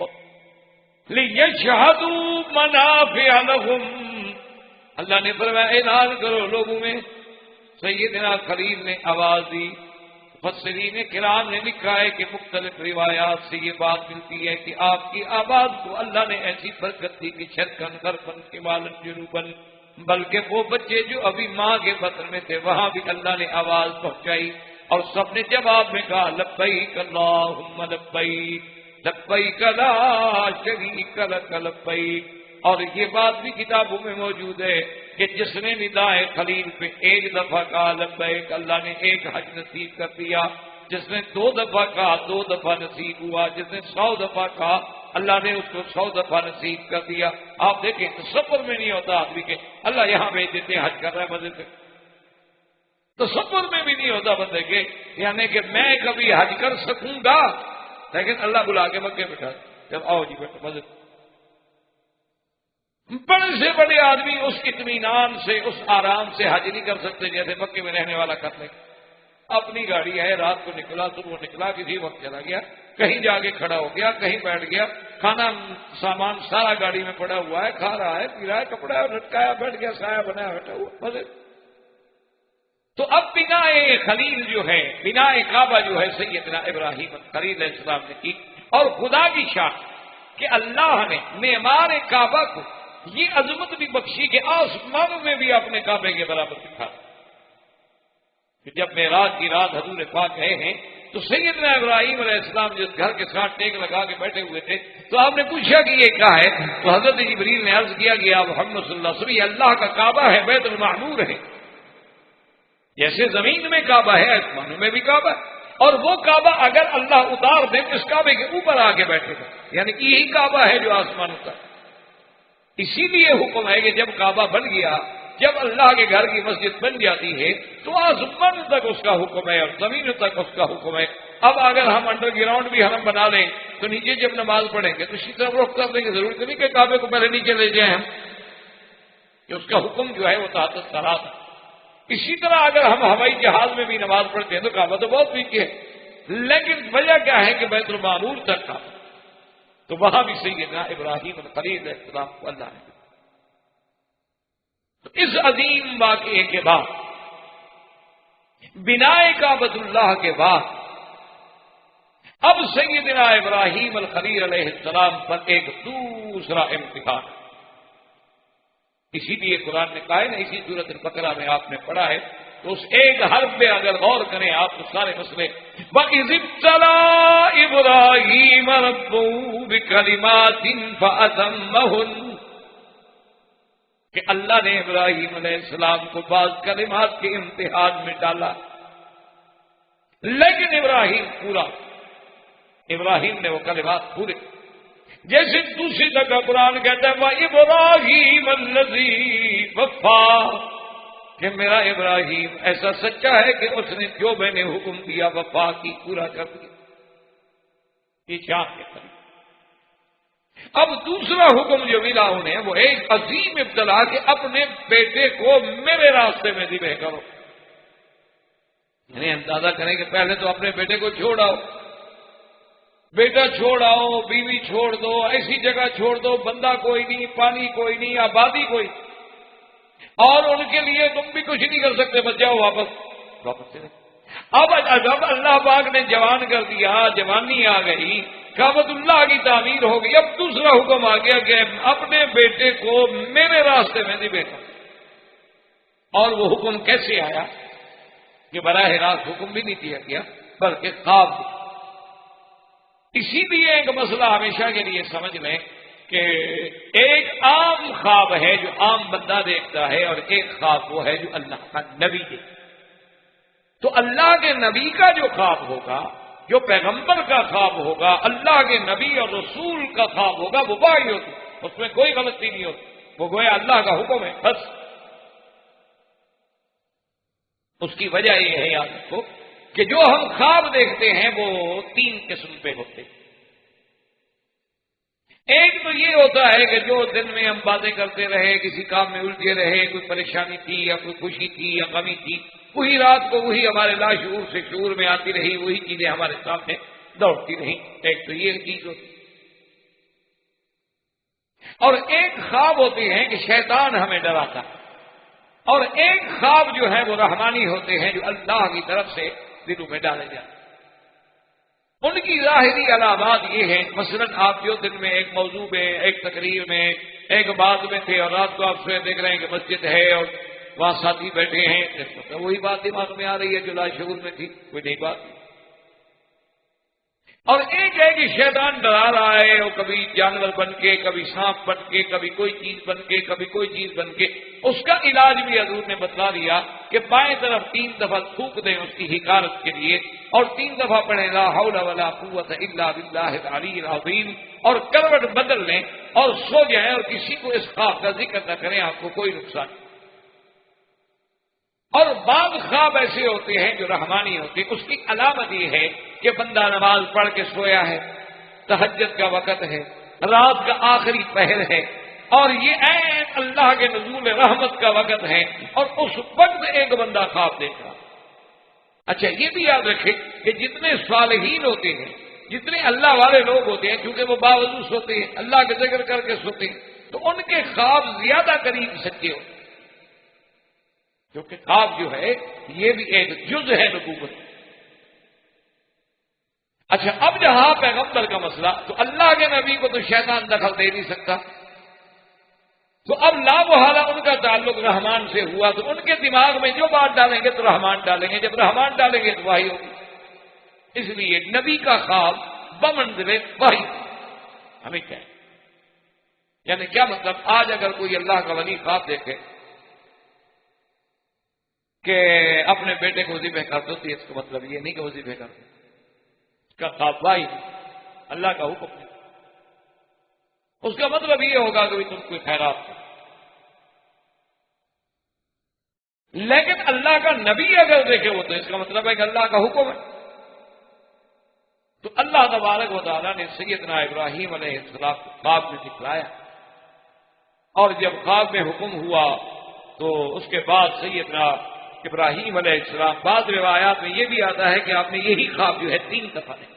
لِيَشْهَدُوا مَنَافِعَ لَهُمْ۔ اللہ نے فرمایا اعلان کرو لوگوں میں۔ سیدنا خلیل نے آواز دی۔ مفسرین کرام نے لکھا ہے کہ مختلف روایات سے یہ بات ملتی ہے کہ آپ کی آواز کو اللہ نے ایسی برکت دی کہ چھرکن غربن شمالن جنوبن، بلکہ وہ بچے جو ابھی ماں کے بطن میں تھے وہاں بھی اللہ نے آواز پہنچائی، اور سب نے جواب میں کہا لبیک اللہم لبیک لبیک لا شریک لک لبیک۔ اور یہ بات بھی کتابوں میں موجود ہے کہ جس نے ندائے خلیل پہ ایک دفعہ کہا لبیک، اللہ نے ایک حج نصیب کر دیا، جس نے 2 دفعہ کہا 2 دفعہ نصیب ہوا، جس نے 100 دفعہ کہا اللہ نے اس کو 100 دفعہ نصیب کر دیا۔ آپ دیکھیں تصور میں نہیں ہوتا آدمی کے اللہ یہاں بھیج دیتے حج کر رہا ہے مزے سے، تصور میں بھی نہیں ہوتا بندے کے یعنی کہ میں کبھی حج کر سکوں گا، لیکن اللہ بلا کے مکے بٹھا جب آؤ جی بیٹا مزے۔ بڑے سے بڑے آدمی اس اطمینان سے، اس آرام سے حج نہیں کر سکتے جیسے مکے میں رہنے والا کر لے۔ اپنی گاڑی ہے، رات کو نکلا، صبح نکلا، کسی وقت چلا گیا، کہیں جا کے کھڑا ہو گیا، کہیں بیٹھ گیا، کھانا سامان سارا گاڑی میں پڑا ہوا ہے، کھا رہا ہے، پی رہا ہے، کپڑا لٹکایا، بیٹھ گیا، سایہ بنایا بیٹھا ہوا مزے۔ تو اب بنا خلیل جو ہے، بنا کعبہ جو ہے سیدنا ابراہیم خلیل علیہ السلام نے کی، اور خدا کی شان کہ اللہ نے معمار کعبہ کو یہ عظمت بھی بخشی کہ آسمانوں میں بھی اپنے کعبے کے برابر دکھا۔ جب معراج کی رات حضور پاک گئے ہیں تو سیدنا ابراہیم علیہ السلام جس گھر کے ساتھ ٹیک لگا کے بیٹھے ہوئے تھے تو آپ نے پوچھا کہ یہ کیا ہے، تو حضرت جبریل نے عرض کیا کہ آپ محمد صلی اللہ علیہ وسلم یہ اللہ کا کعبہ ہے، بیت المعمور ہے۔ جیسے زمین میں کعبہ ہے آسمانوں میں بھی کعبہ ہے، اور وہ کعبہ اگر اللہ اتار دے اس کعبے کے اوپر آ کے بیٹھے گا، یعنی کہ یہی کعبہ ہے جو آسمانوں کا۔ اسی لیے حکم ہے کہ جب کعبہ بن گیا، جب اللہ کے گھر کی مسجد بن جاتی ہے تو آسمان تک اس کا حکم ہے اور زمین تک اس کا حکم ہے۔ اب اگر ہم انڈر گراؤنڈ بھی حرم بنا لیں تو نیچے جب نماز پڑھیں گے تو اسی طرح رخ کر دیں گے، ضروری نہیں کہ کعبے کو پہلے نیچے لے جائیں ہم، کہ اس کا حکم جو ہے وہ تحت سرا تھا۔ اسی طرح اگر ہم ہوائی جہاز میں بھی نماز پڑھتے ہیں تو کعبہ تو بہت نیچے ہے، لیکن وجہ کیا ہے کہ بیت المعمور تک تھا، تو وہاں بھی سیدنا ابراہیم الخلیل علیہ السلام کو اللہ نے. تو اس عظیم واقعے کے بعد، بنائے کعبۃ اللہ کے بعد، اب سیدنا ابراہیم الخلیل علیہ السلام پر ایک دوسرا امتحان. اسی لیے قرآن نے کہا ہے نا، اسی سورۃ البقرہ میں آپ نے پڑھا ہے، تو اس ایک حرف پہ اگر غور کریں آپ تو سارے مسئلے. وَإِذِ ابْتَلَىٰ إِبْرَاهِيمَ رَبُّهُ بِكَلِمَاتٍ فَأَتَمَّهُنَّ، کہ اللہ نے ابراہیم علیہ السلام کو بعض کلمات کے امتحان میں ڈالا، لیکن ابراہیم نے وہ کلمات پورے. جیسے دوسری جگہ قرآن کہتا ہے وَإِبْرَاهِيمَ الَّذِي وَفَّىٰ، کہ میرا ابراہیم ایسا سچا ہے کہ اس نے جو میں نے حکم دیا وفا کی، پورا کر دیا. یہ چاند کے قریب. اب دوسرا حکم جو ملا انہیں وہ ایک عظیم ابتلا کہ اپنے بیٹے کو میرے راستے میں ذبح کرو. یعنی اندازہ کریں کہ پہلے تو اپنے بیٹے کو چھوڑ آؤ، بیٹا چھوڑ آؤ، بیوی چھوڑ دو، ایسی جگہ چھوڑ دو، بندہ کوئی نہیں، پانی کوئی نہیں، آبادی کوئی، اور ان کے لیے تم بھی کچھ نہیں کر سکتے، بچ جاؤ واپس چلے. اب اللہ پاک نے جوان کر دیا، جوانی آ گئی، کعبۃ اللہ کی تعمیر ہو گئی. اب دوسرا حکم آ گیا کہ اپنے بیٹے کو میرے راستے میں ذبح کرو. اور وہ حکم کیسے آیا کہ براہ راست حکم بھی نہیں دیا گیا بلکہ خواب. اسی لیے ایک مسئلہ ہمیشہ کے لیے سمجھ لیں کہ ایک عام خواب ہے جو عام بندہ دیکھتا ہے، اور ایک خواب وہ ہے جو اللہ کا نبی دیکھتا. تو اللہ کے نبی کا جو خواب ہوگا، جو پیغمبر کا خواب ہوگا، اللہ کے نبی اور رسول کا خواب ہوگا، وہ وحی ہوتی، اس میں کوئی غلطی نہیں ہوتی، وہ گویا اللہ کا حکم ہے بس. اس کی وجہ یہ ہے یاد رکھو کہ جو ہم خواب دیکھتے ہیں وہ 3 قسم پہ ہوتے ہیں. ایک تو یہ ہوتا ہے کہ جو دن میں ہم باتیں کرتے رہے، کسی کام میں الجھے رہے، کوئی پریشانی تھی یا کوئی خوشی تھی یا غمی تھی، وہی رات کو وہی ہمارے لاشعور سے شعور میں آتی رہی، وہی چیزیں ہمارے سامنے دوڑتی رہیں. ایک تو یہ چیز ہوتی. اور ایک خواب ہوتے ہیں کہ شیطان ہمیں ڈراتا ہے، اور ایک خواب جو ہے وہ رحمانی ہوتے ہیں جو اللہ کی طرف سے دلوں میں ڈالے جاتے ہیں. ان کی ظاہری علامات یہ ہیں، مثلا آپ جو دن میں ایک موضوع میں، ایک تقریر میں، ایک بات میں تھے، اور رات کو آپ سے دیکھ رہے ہیں کہ مسجد ہے اور وہاں ساتھی بیٹھے ہیں، وہی بات دماغ میں آ رہی ہے جو لاشعور میں تھی، کوئی نئی بات نہیں. اور ایک ہے کہ شیطان ڈرا رہا ہے، وہ کبھی جانور بن کے، کبھی سانپ بن کے، کبھی کوئی چیز بن کے، کبھی کوئی چیز بن کے. اس کا علاج بھی حضور نے بتلا دیا کہ بائیں طرف 3 دفعہ تھوک دیں اس کی حکارت کے لیے، اور 3 دفعہ پڑھیں لا حول ولا قوت الا باللہ العلی العظیم، اور کروٹ بدل لیں اور سو جائیں، اور کسی کو اس خواب کا ذکر نہ کریں، آپ کو کوئی نقصان نہیں. اور بعض خواب ایسے ہوتے ہیں جو رحمانی ہوتے ہیں. اس کی علامت یہ ہے کہ بندہ نماز پڑھ کے سویا ہے، تہجد کا وقت ہے، رات کا آخری پہر ہے، اور یہ عین اللہ کے نزول رحمت کا وقت ہے، اور اس وقت ایک بندہ خواب دیکھ رہا. اچھا یہ بھی یاد رکھے کہ جتنے صالحین ہوتے ہیں، جتنے اللہ والے لوگ ہوتے ہیں، چونکہ وہ باوضو سوتے ہیں، اللہ کے ذکر کر کے سوتے ہیں، تو ان کے خواب زیادہ قریب سچے ہوتے ہیں. کیونکہ خواب جو ہے یہ بھی ایک جز ہے نبوت. اچھا اب جہاں پیغمبر کا مسئلہ، تو اللہ کے نبی کو تو شیطان دخل دے نہیں سکتا، تو اب لا محالہ ان کا تعلق رحمان سے ہوا، تو ان کے دماغ میں جو بات ڈالیں گے تو رحمان ڈالیں گے، جب رحمان ڈالیں گے تو وحی ہوگی. اس لیے نبی کا خواب بمنزل وحی ہمیں کیا ہے. یعنی کیا مطلب، آج اگر کوئی اللہ کا ولی خواب دیکھے کہ اپنے بیٹے کو ذبح کر دو، تو اس کا مطلب یہ نہیں کہ وہ ذبح کر دو، اس کا خواب واحد اللہ کا حکم ہے. اس کا مطلب یہ ہوگا کہ تم کوئی خیرات کرو. لیکن اللہ کا نبی اگر دیکھے وہ، تو اس کا مطلب ہے کہ اللہ کا حکم ہے. تو اللہ تبارک و تعالیٰ نے سیدنا ابراہیم علیہ السلام کو خواب میں دکھلایا، اور جب خواب میں حکم ہوا تو اس کے بعد سیدنا ابراہیم علیہ السلام، بعض روایات میں یہ بھی آتا ہے کہ آپ نے یہی خواب جو ہے 3 دفعہ دیکھا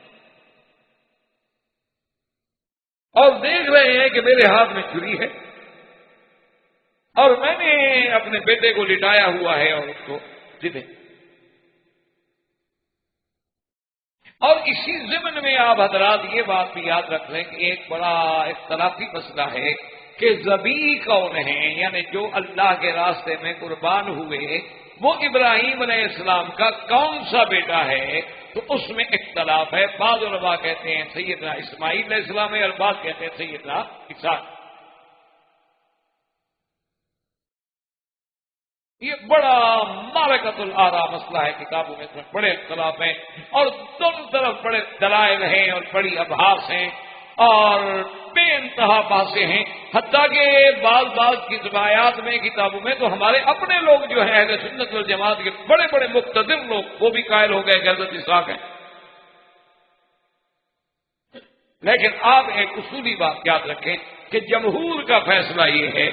اور دیکھ رہے ہیں کہ میرے ہاتھ میں چھری ہے اور میں نے اپنے بیٹے کو لٹایا ہوا ہے اور اس کو سیدھے، اور اسی ضمن میں آپ حضرات یہ بات بھی یاد رکھ لیں کہ ایک بڑا اختلافی مسئلہ ہے کہ ذبیح کون ہیں، یعنی جو اللہ کے راستے میں قربان ہوئے وہ ابراہیم علیہ السلام کا کون سا بیٹا ہے، تو اس میں اختلاف ہے۔ بعض علماء کہتے ہیں سیدنا اسماعیل علیہ السلام ہے اور بعض کہتے ہیں سیدنا اسحاق۔ یہ بڑا معرکۃ الآراء مسئلہ ہے، کتابوں میں اس میں بڑے اختلاف ہیں اور دونوں طرف بڑے دلائل ہیں اور بڑی ابحاث ہیں اور بے انتہا باتیں ہیں، حتیٰ کہ بعض کی روایات میں کتابوں میں تو ہمارے اپنے لوگ جو ہیں اہل سنت والجماعت کے بڑے بڑے مقتدر لوگ وہ بھی قائل ہو گئے کہ حضرت اسحاق ہیں۔ لیکن آپ ایک اصولی بات یاد رکھیں کہ جمہور کا فیصلہ یہ ہے،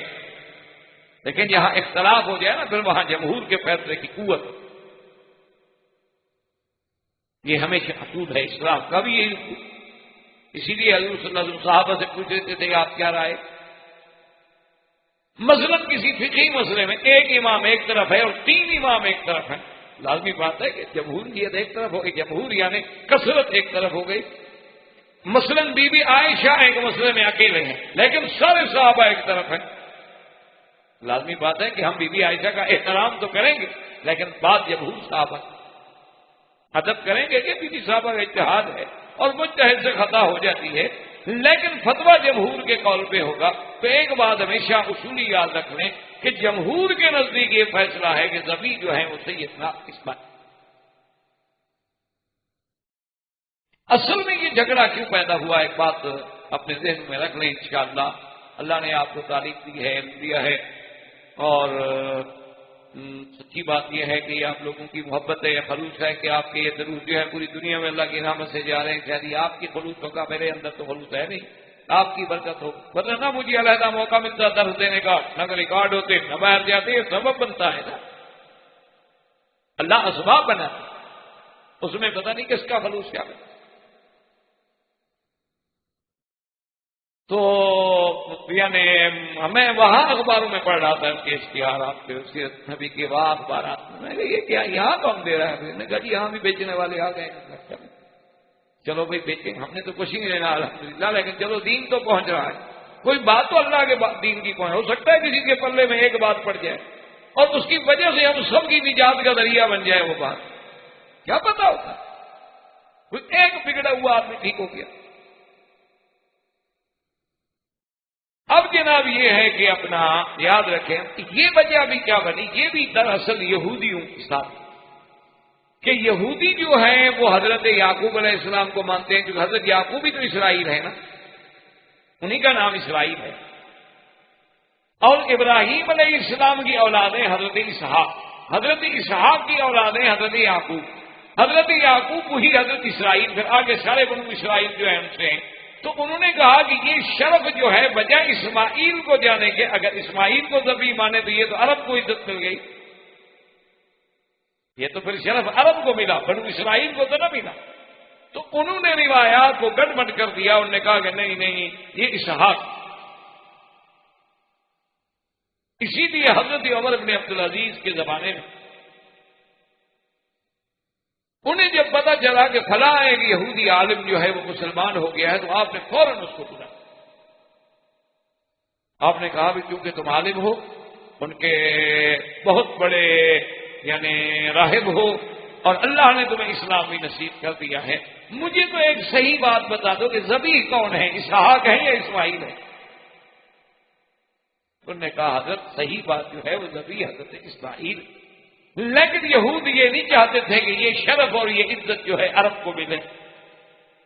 لیکن یہاں اختلاف ہو جائے نا پھر وہاں جمہور کے فیصلے کی قوت، یہ ہمیشہ اصول ہے اسلام کا بھی یہی اصول۔ اسی لیے حضور صلی اللہ علیہ وسلم صحابہ سے پوچھ لیتے تھے کہ آپ کیا رائے، مثلا کسی فقہی مسئلے میں ایک امام ایک طرف ہے اور 3 امام ایک طرف ہیں، لازمی بات ہے کہ جمہوریت ایک طرف ہو گئی، جمہور یعنی کثرت ایک طرف ہو گئی۔ مثلا بی بی عائشہ ایک مسئلے میں اکیلے ہیں لیکن سارے صحابہ ایک طرف ہیں، لازمی بات ہے کہ ہم بی بی عائشہ کا احترام تو کریں گے لیکن بات جمہور صحابہ ادب کریں گے کہ بی بی صحابہ کا اجتہاد ہے اور مجتہد سے خطا ہو جاتی ہے، لیکن فتویٰ جمہور کے قول پہ ہوگا۔ تو ایک بات ہمیشہ اصولی یاد رکھ لیں کہ جمہور کے نزدیک یہ فیصلہ ہے کہ ذبیح جو ہے وہ سیدنا اسماعیل۔ اصل میں یہ جھگڑا کیوں پیدا ہوا، ایک بات اپنے ذہن میں رکھ لیں انشاءاللہ۔ اللہ نے آپ کو تعریف دی ہے، علم دیا ہے اور سچی بات یہ ہے کہ یہ آپ لوگوں کی محبت ہے یا خلوص ہے کہ آپ کے یہ درود جو ہے پوری دنیا میں اللہ کی رحمت سے جا رہے ہیں۔ شاید یہ آپ کی خلوص ہوگا، میرے اندر تو خلوص ہے نہیں، آپ کی برکت ہو، ورنہ نہ مجھے علیحدہ موقع ملتا درس دینے کا، نہ ریکارڈ ہوتے، نہ باہر جاتے، یہ سبب بنتا ہے نا، اللہ اسباب بنا، اس میں پتہ نہیں کس کا خلوص کیا ہے۔ تو یعنی میں وہاں اخباروں میں پڑھ رہا تھا ان کے اشتہارات پہ، سیرت نبی کے وہاں اخبارات میں، میں نے یہ کیا یہاں کون دے رہا ہے؟ میں نے کہا جی یہاں بھی بیچنے والے آ گئے ہیں۔ چلو بھائی بیچیں، ہم نے تو کچھ ہی نہیں لینا الحمدللہ، لیکن چلو دین تو پہنچ رہا ہے، کوئی بات تو اللہ کے دین کی پہنچ، ہو سکتا ہے کسی کے پلے میں ایک بات پڑ جائے اور اس کی وجہ سے ہم سب کی نجات کا ذریعہ بن جائے، وہ بات کیا پتا ہوتا، کوئی ایک بگڑا ہوا آدمی ٹھیک ہو گیا۔ اب جناب یہ ہے کہ اپنا یاد رکھیں یہ وجہ بھی کیا بنی، یہ بھی دراصل یہودیوں کے ساتھ کہ یہودی جو ہیں وہ حضرت یعقوب علیہ السلام کو مانتے ہیں، کیونکہ حضرت یعقوب بھی تو اسرائیل ہے نا، انہی کا نام اسرائیل ہے، اور ابراہیم علیہ السلام کی اولادیں حضرت اسحاق کی اولادیں حضرت یعقوب وہی حضرت اسرائیل، پھر آگے سارے بنو اسرائیل جو ہیں ان سے ہیں۔ تو انہوں نے کہا کہ یہ شرف جو ہے بجائے اسماعیل کو جانے کے، اگر اسماعیل کو ذبیح مانے تو یہ تو عرب کو عزت مل گئی، یہ تو پھر شرف عرب کو ملا، بنو اسرائیل کو تو نہ ملا۔ تو انہوں نے روایات کو گڑ بڑ کر دیا، انہوں نے کہا کہ نہیں یہ اسحاق۔ اسی لیے حضرت عمر بن عبدالعزیز کے زمانے میں انہیں جب پتا چلا کہ فلاں ایک یہودی عالم جو ہے وہ مسلمان ہو گیا ہے تو آپ نے فوراً اس کو بلایا، آپ نے کہا بھی کیونکہ تم عالم ہو، ان کے بہت بڑے یعنی راہب ہو اور اللہ نے تمہیں اسلام بھی نصیب کر دیا ہے، مجھے تو ایک صحیح بات بتا دو کہ ذبیح کون ہے، اسحاق ہے یا اسماعیل ہے؟ انہوں نے کہا حضرت صحیح بات جو ہے وہ ذبیح حضرت اسماعیل، لیکن یہود یہ نہیں چاہتے تھے کہ یہ شرف اور یہ عزت جو ہے عرب کو ملے،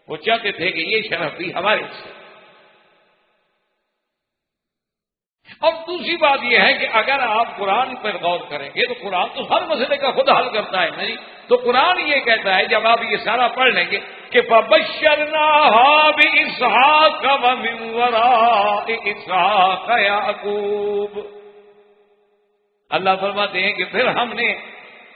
وہ چاہتے تھے کہ یہ شرف بھی ہمارے سے۔ اور دوسری بات یہ ہے کہ اگر آپ قرآن پر غور کریں گے تو قرآن تو ہر مسئلے کا خود حل کرتا ہے نہیں، تو قرآن یہ کہتا ہے جب آپ یہ سارا پڑھ لیں گے کہ فَبَشَّرْنَاهَا بِإِسْحَاقَ وَمِن وَرَاءِ إِسْحَاقَ يَعْقُوبَ، اللہ فرماتے ہیں کہ پھر ہم نے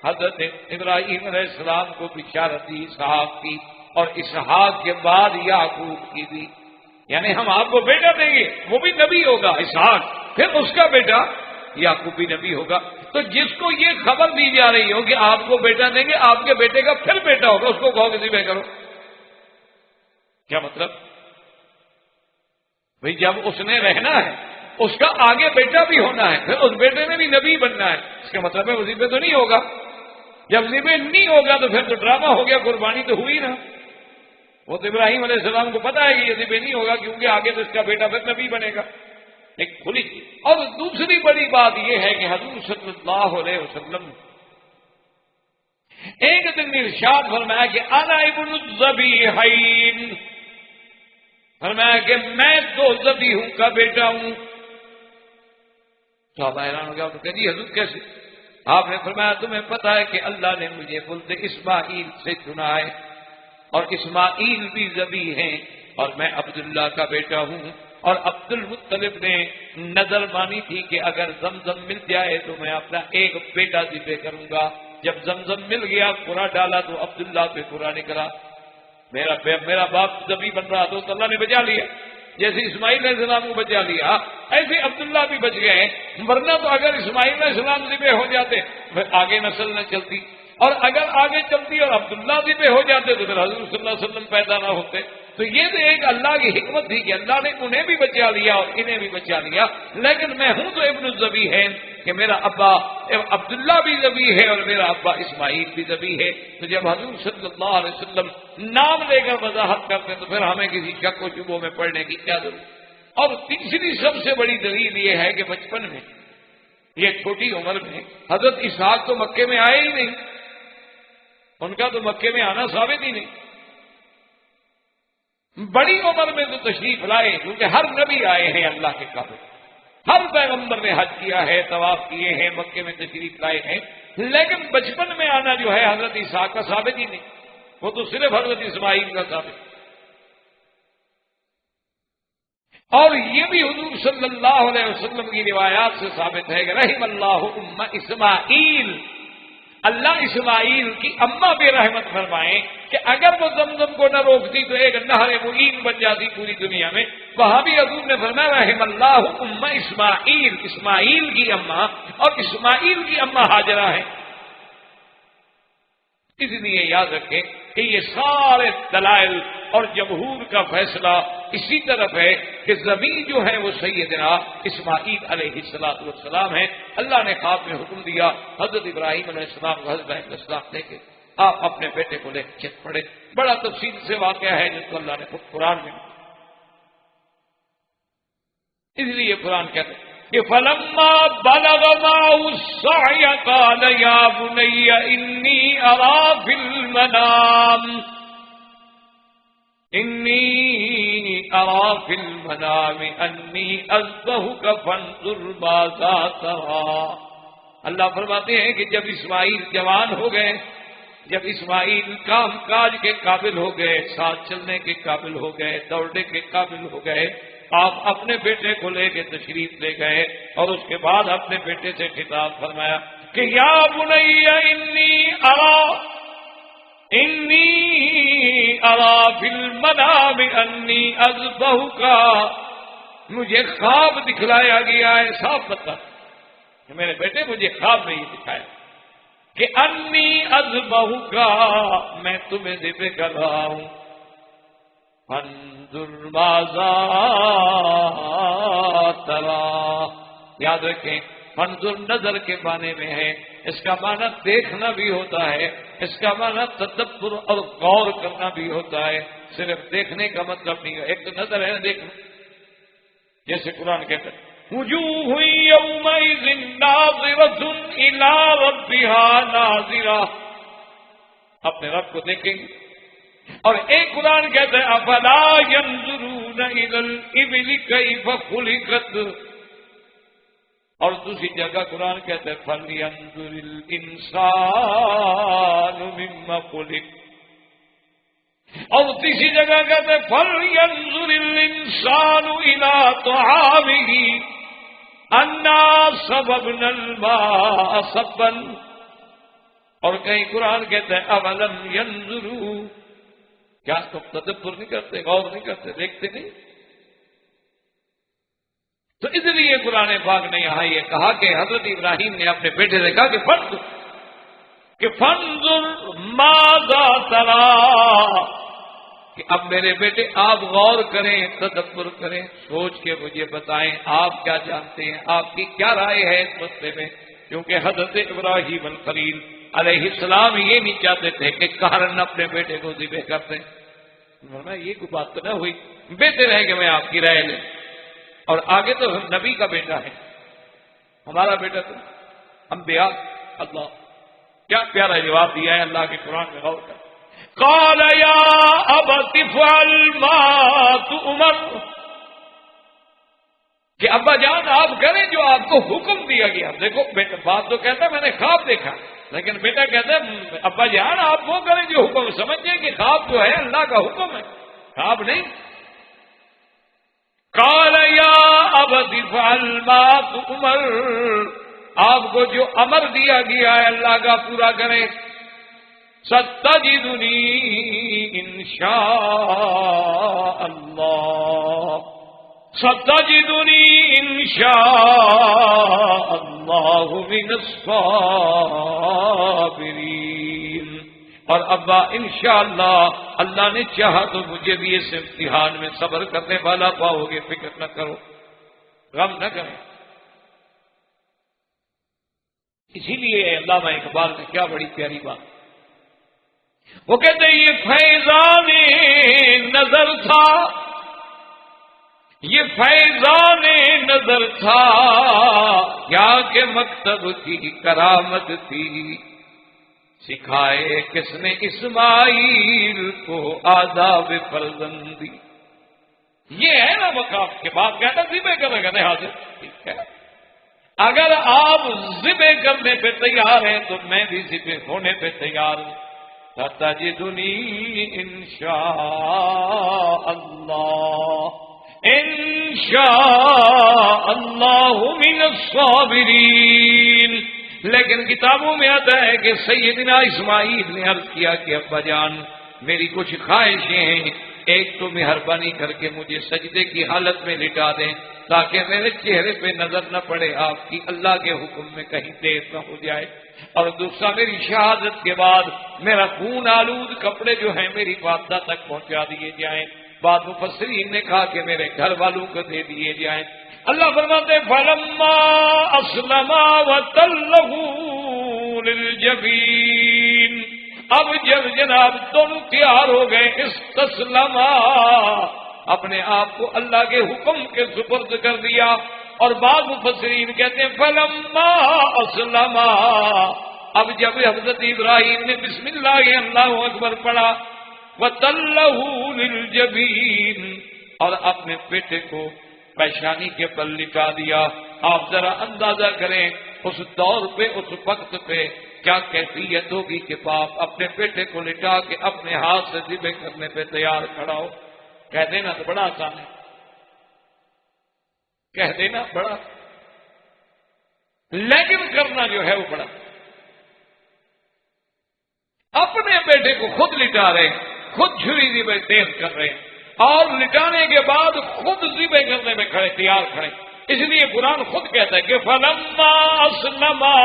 حضرت ابراہیم علیہ السلام کو بشارت دی اسحاق کی، اور اسحاق کے بعد یعقوب کی دی، یعنی ہم آپ کو بیٹا دیں گے، وہ بھی نبی ہوگا اسحاق، پھر اس کا بیٹا یعقوب بھی نبی ہوگا۔ تو جس کو یہ خبر دی جا رہی ہو کہ آپ کو بیٹا دیں گے، آپ کے بیٹے کا پھر بیٹا ہوگا، اس کو کہو کہ ذبح کرو، کیا مطلب؟ بھئی جب اس نے رہنا ہے اس کا آگے بیٹا بھی ہونا ہے، پھر اس بیٹے نے بھی نبی بننا ہے، اس کا مطلب ہے وہ ذبح تو نہیں ہوگا۔ جب ذبح نہیں ہوگا تو پھر تو ڈرامہ ہو گیا، قربانی تو ہوئی نا۔ وہ تو ابراہیم علیہ السلام کو پتا ہے کہ یہ ذبح نہیں ہوگا، کیونکہ آگے تو اس کا بیٹا پھر نبی بنے گا، ایک کھلی۔ اور دوسری بڑی بات یہ ہے کہ حضور صلی اللہ علیہ وسلم ایک دن ارشاد فرمایا کہ انا ابن الذبیحین، فرمایا کہ میں دو ذبیحوں کا بیٹا ہوں۔ صحابہ حیران ہو گیا، تو کہ جی حضور کیسے؟ آپ نے فرمایا تمہیں پتا ہے کہ اللہ نے مجھے ولد اسماعیل سے چنا ہے، اور اسماعیل بھی ذبیح ہیں، اور میں عبداللہ کا بیٹا ہوں، اور عبد المطلب نے نظر مانی تھی کہ اگر زمزم مل جائے تو میں اپنا ایک بیٹا ذبح کروں گا۔ جب زمزم مل گیا، قرآن ڈالا تو عبداللہ پہ قرآن نکلا، میرا باپ ذبیح بن رہا تو اللہ نے بچا لیا، جیسے اسماعیل علیہ السلام کو بچا لیا ایسے عبداللہ بھی بچ گئے، ورنہ تو اگر اسماعیل علیہ السلام ذبح ہو جاتے پھر آگے نسل نہ چلتی، اور اگر آگے چلتی اور عبداللہ ذبح ہو جاتے تو پھر حضور صلی اللہ علیہ وسلم پیدا نہ ہوتے۔ تو یہ تو ایک اللہ کی حکمت تھی کہ اللہ نے انہیں بھی بچا لیا اور انہیں بھی بچا لیا، لیکن میں ہوں تو ابن الذبیحین کہ میرا ابا عبداللہ بھی ذبیح ہے اور میرا ابا اسماعیل بھی ذبیح ہے۔ تو جب حضور صلی اللہ علیہ وسلم نام لے کر وضاحت کرتے تو پھر ہمیں کسی شک و شبہ میں پڑھنے کی کیا ضرورت۔ اور تیسری سب سے بڑی دلیل یہ ہے کہ بچپن میں، یہ چھوٹی عمر میں، حضرت اسحاق تو مکے میں آئے ہی نہیں، ان کا تو مکے میں آنا ثابت ہی نہیں، بڑی عمر میں تو تشریف لائے، کیونکہ ہر نبی آئے ہیں اللہ کے قابل، ہر پیغمبر نے حج کیا ہے، طواف کیے ہیں، مکے میں تشریف لائے ہیں، لیکن بچپن میں آنا جو ہے حضرت اسحاق کا ثابت ہی نہیں، وہ تو صرف حضرت اسماعیل کا ثابت۔ اور یہ بھی حضور صلی اللہ علیہ وسلم کی روایات سے ثابت ہے کہ رحم اللہ ام اسماعیل، اللہ اسماعیل کی اماں بھی رحمت فرمائیں کہ اگر وہ زمزم کو نہ روکتی تو ایک نہر معین بن جاتی پوری دنیا میں۔ وہاں بھی حضور نے فرمایا رحم اللہ ام اسماعیل، اسماعیل کی اماں، اور اسماعیل کی اماں ہاجرہ ہے۔ اس لیے یاد رکھیں کہ یہ سارے دلائل اور جمہور کا فیصلہ اسی طرف ہے کہ زمین جو ہے وہ سیدنا اسماعیل علیہ السلام ہے۔ اللہ نے خواب میں حکم دیا حضرت ابراہیم علیہ السلام کو، حضرت ابراہیم علیہ السلام لے کے آپ اپنے بیٹے کو لے کے چل پڑے۔ بڑا تفصیل سے واقعہ ہے جس کو اللہ نے خود قرآن میں، اس لیے قرآن کہتے ہیں کہ فَلَمَّا بَلَغَ مَعَهُ السَّعْيَ قَالَ يَا بُنَيَّ إِنِّي أَرَىٰ فِي الْمَنَامِ أَنِّي أَذْبَحُكَ فَانظُرْ مَاذَا تَرَىٰ۔ اللہ فرماتے ہیں کہ جب اسماعیل جوان ہو گئے، جب اسماعیل کام کاج کے قابل ہو گئے، ساتھ چلنے کے قابل ہو گئے، دوڑنے کے قابل ہو گئے، آپ اپنے بیٹے کو لے کے تشریف لے گئے، اور اس کے بعد اپنے بیٹے سے خطاب فرمایا کہ یا بنی انی ارا فی المنام انی اذبحک، مجھے خواب دکھلایا گیا ہے، صاف بتا کہ میرے بیٹے مجھے خواب میں یہ دکھایا کہ انی اذبحک، میں تمہیں ذبح کر رہا ہوں۔ فانظر ماذا ترى، یاد رکھیں فانظر نظر کے معنی میں ہے، اس کا معنی دیکھنا بھی ہوتا ہے، اس کا معنی تدبر اور غور کرنا بھی ہوتا ہے، صرف دیکھنے کا مطلب نہیں ہے۔ ایک تو نظر ہے دیکھنا، جیسے قرآن کہتا ہے وجوہ یومئذ ناظرۃ الی ربها ناظرہ، اپنے رب کو دیکھیں گے۔ اور ایک قرآن کہتا ہے افلا ينظرون الى الابل کیف خلقت، اور دوسری جگہ قرآن کہتا ہے فلینظر الانسان مما خلق، اور تیسری جگہ کہتا ہے فلینظر الانسان الى طعامه انا صببنا الماء صبا، اور کہیں قرآن کہتا ہے اولم ینظروا، کیا تم تدبر نہیں کرتے، غور نہیں کرتے، دیکھتے نہیں؟ تو اس لیے قرآن پاک نے یہاں یہ کہا کہ حضرت ابراہیم نے اپنے بیٹے سے کہا کہ فانظر ماذا تری، کہ اب میرے بیٹے آپ غور کریں، تدبر کریں، سوچ کے مجھے بتائیں آپ کیا جانتے ہیں، آپ کی کیا رائے ہے اس مسئلے میں۔ کیونکہ حضرت ابراہیم الخلیل علیہ السلام یہ نہیں چاہتے تھے کہ قہرن اپنے بیٹے کو ذبح کرتے، ورنہ یہ کوئی بات تو نہ ہوئی، بہتر ہے کہ میں آپ کی رائے لیں، اور آگے تو نبی کا بیٹا ہے، ہمارا بیٹا تو انبیاء۔ اللہ کیا پیارا جواب دیا ہے اللہ کے قرآن میں، غور کر۔ قال یا ابت افعل ما تؤمر، کہ ابا جان آپ کریں جو آپ کو حکم دیا گیا۔ دیکھو بیٹا باپ تو کہتا ہے میں نے خواب دیکھا، لیکن بیٹا کہتا ہے ابا جان آپ وہ کریں جو حکم، سمجھیں کہ خواب جو ہے اللہ کا حکم ہے، خواب نہیں۔ قال یا ابت افعل ما تؤمر، آپ کو جو امر دیا گیا ہے اللہ کا پورا کریں۔ ستجدنی انشاء اللہ، ستجدنی انشاء اللہ من الصابرین، اور ابا انشاءاللہ اللہ نے چاہا تو مجھے بھی اس امتحان میں صبر کرنے والا پاؤ گے، فکر نہ کرو، غم نہ کریں۔ اسی لیے علامہ اقبال نے کیا بڑی پیاری بات، وہ کہتے ہیں یہ فیضان نظر تھا، یہ فیضان نظر تھا، کیا کہ مکتب کی کرامت تھی، سکھائے کس نے اسماعیل کو آداب فرزندی۔ یہ ہے نا مقام کے بعد کہتا ذبح کرنے کا حاضر، ٹھیک ہے، اگر آپ ذبح کرنے پہ تیار ہیں تو میں بھی ذبح ہونے پہ تیار ہوں۔ ستجدنی انشاء اللہ، انشاء اللہ من الصابرین۔ لیکن کتابوں میں آتا ہے کہ سیدنا اسماعیل نے عرض کیا کہ ابا جان میری کچھ خواہشیں ہیں، ایک تو مہربانی کر کے مجھے سجدے کی حالت میں لٹا دیں تاکہ میرے چہرے پہ نظر نہ پڑے آپ کی، اللہ کے حکم میں کہیں دیر نہ ہو جائے، اور دوسرا میری شہادت کے بعد میرا خون آلود کپڑے جو ہیں میری والدہ تک پہنچا دیے جائیں۔ بعد مفسرین نے کہا کہ میرے گھر والوں کو دے دیے جائیں۔ اللہ فرماتے فلما اسلما وتلہ للجبین، اب جب جناب دونوں تیار ہو گئے، استسلما، اپنے آپ کو اللہ کے حکم کے سپرد کر دیا، اور بعض مفسرین کہتے ہیں فلما اسلما، اب جب حضرت ابراہیم نے بسم اللہ اکبر پڑھا، وَتَلَّهُ لِلْجَبِينِ، اور اپنے بیٹے کو پیشانی کے بل لٹا دیا۔ آپ ذرا اندازہ کریں اس دور پہ، اس وقت پہ کیا کیفیت ہوگی کہ باپ اپنے بیٹے کو لٹا کے اپنے ہاتھ سے ذبح کرنے پہ تیار کھڑا ہو۔ کہہ دینا تو بڑا آسان ہے، کہہ دینا بڑا، لیکن کرنا جو ہے وہ بڑا۔ اپنے بیٹے کو خود لٹا رہے، خود چھری ذبح تیز کر رہے، اور لٹانے کے بعد خود ذبح کرنے میں کھڑے، تیار کھڑے۔ اس لیے قرآن خود کہتا ہے کہ فلما اسلما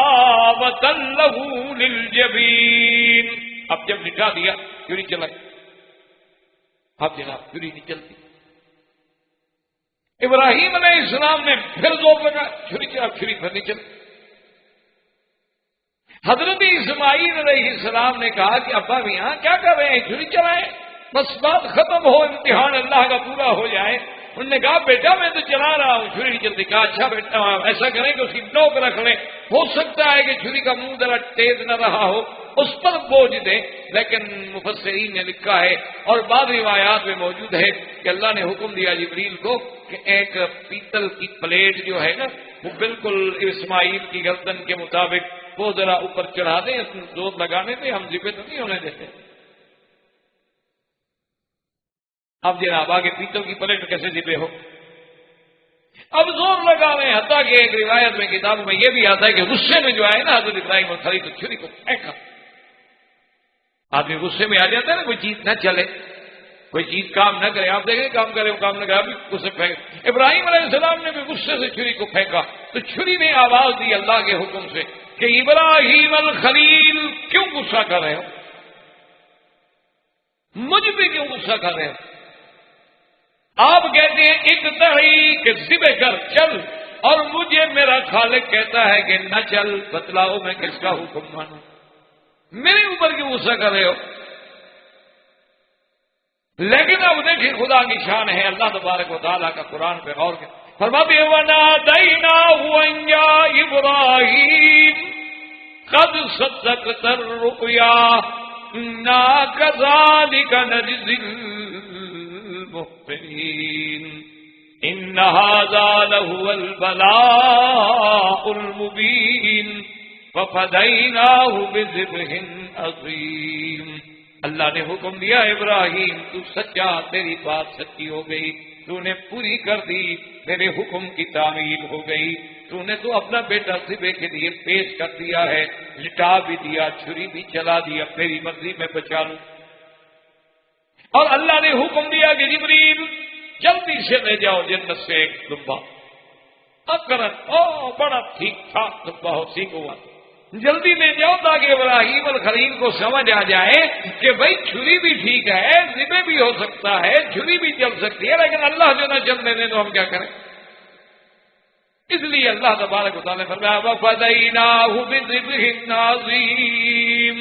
وتلہ للجبین، اب جب لٹا دیا چھری چلائی، اب جناب چھری نہیں چلتی۔ ابراہیم علیہ السلام نے پھر زور لگا، چھری چلا، چھری پھر نہیں چلتی۔ حضرت اسماعیل علیہ السلام نے کہا کہ ابا میاں کیا کر رہے ہیں، چھری چلائیں، بس بات ختم ہو، امتحان اللہ کا پورا ہو جائے۔ انہوں نے کہا بیٹا میں تو چلا رہا ہوں، چھری نہیں چلتی۔ کہا اچھا بیٹا ایسا کریں کہ اس کی نوک رکھ لیں، ہو سکتا ہے کہ چھری کا منہ ذرا تیز نہ رہا ہو، اس پر بوجھ دیں۔ لیکن مفسرین نے لکھا ہے اور بعض روایات میں موجود ہے کہ اللہ نے حکم دیا جبریل کو کہ ایک پیتل کی پلیٹ جو ہے نا وہ بالکل اسماعیل کی گردن کے مطابق وہ ذرا اوپر چڑھا دیں، اس میں زور لگانے دیں، ہم ذبح تو نہیں ہونے دیتے۔ اب جناب آگے پیتل کی پلیٹ کیسے ذبح ہو، اب زور لگا رہے ہیں، حتیٰ کہ ایک روایت میں کتابوں میں یہ بھی آتا ہے کہ غصے میں جو آئے نا حضرت ابراہیم اور خلیل تو چھری کو پھینکا، آدمی غصے میں آ جاتا ہے نا، کوئی چیز نہ چلے، کوئی چیز کام نہ کرے، آپ دیکھیں کام کرے وہ کام نہ کرے، ابھی اسے پھینک۔ ابراہیم علیہ السلام نے بھی غصے سے چھری کو پھینکا تو چھری نے آواز دی اللہ کے حکم سے کہ ابراہیم الخلیل کیوں غصہ کر رہے ہو، مجھ پہ کیوں غصہ کر رہے ہو؟ آپ کہتے ہیں اقتحی کہ ذبح کر چل، اور مجھے میرا خالق کہتا ہے کہ نہ چل، بتلاؤ میں کس کا حکم مانوں، میرے اوپر کیوں غصہ کر رہے ہو؟ لیکن اب دیکھیں خدا کی شان ہے، اللہ تبارک و تعالیٰ کا قرآن پہ غور کریں، فرماتے ہیں وَنَادَيْنَاهُ أَن يَا إِبْرَاهِيمُ قَدْ صَدَّقْتَ الرُّؤْيَا إِنَّا كَذَلِكَ نَجْزِي الْمُحْسِنِينَ إِنَّ هَذَا لَهُوَ الْبَلَاءُ الْمُبِينُ فَفَدَيْنَاهُ بِذِبْحٍ عَظِيمٍ۔ اللہ نے حکم دیا ابراہیم تو سچا، تیری بات سچی ہو گئی، تو نے پوری کر دی، میرے حکم کی تعمیل ہو گئی، تو نے تو اپنا بیٹا ذبح کے لیے پیش کر دیا ہے، لٹا بھی دیا، چھری بھی چلا دیا، میری مرضی میں بچا لوں۔ اور اللہ نے حکم دیا کہ جبریل جلدی سے لے جاؤ جنت سے ایک دبا، بڑا ٹھیک ٹھاک دبا ہو، سیکھ ہوا، جلدی لے جاؤ تاکہ ابراہیم الخلیل کو سمجھ آ جائے کہ بھائی چھری بھی ٹھیک ہے، ذبح بھی ہو سکتا ہے، چھری بھی چل سکتی ہے، لیکن اللہ جو نہ چلنے دے تو ہم کیا کریں؟ اس لیے اللہ تبارک و تعالیٰ نے فرمایا وَفَدَيْنَاهُ بِذِبْحٍ عَظِيمٍ،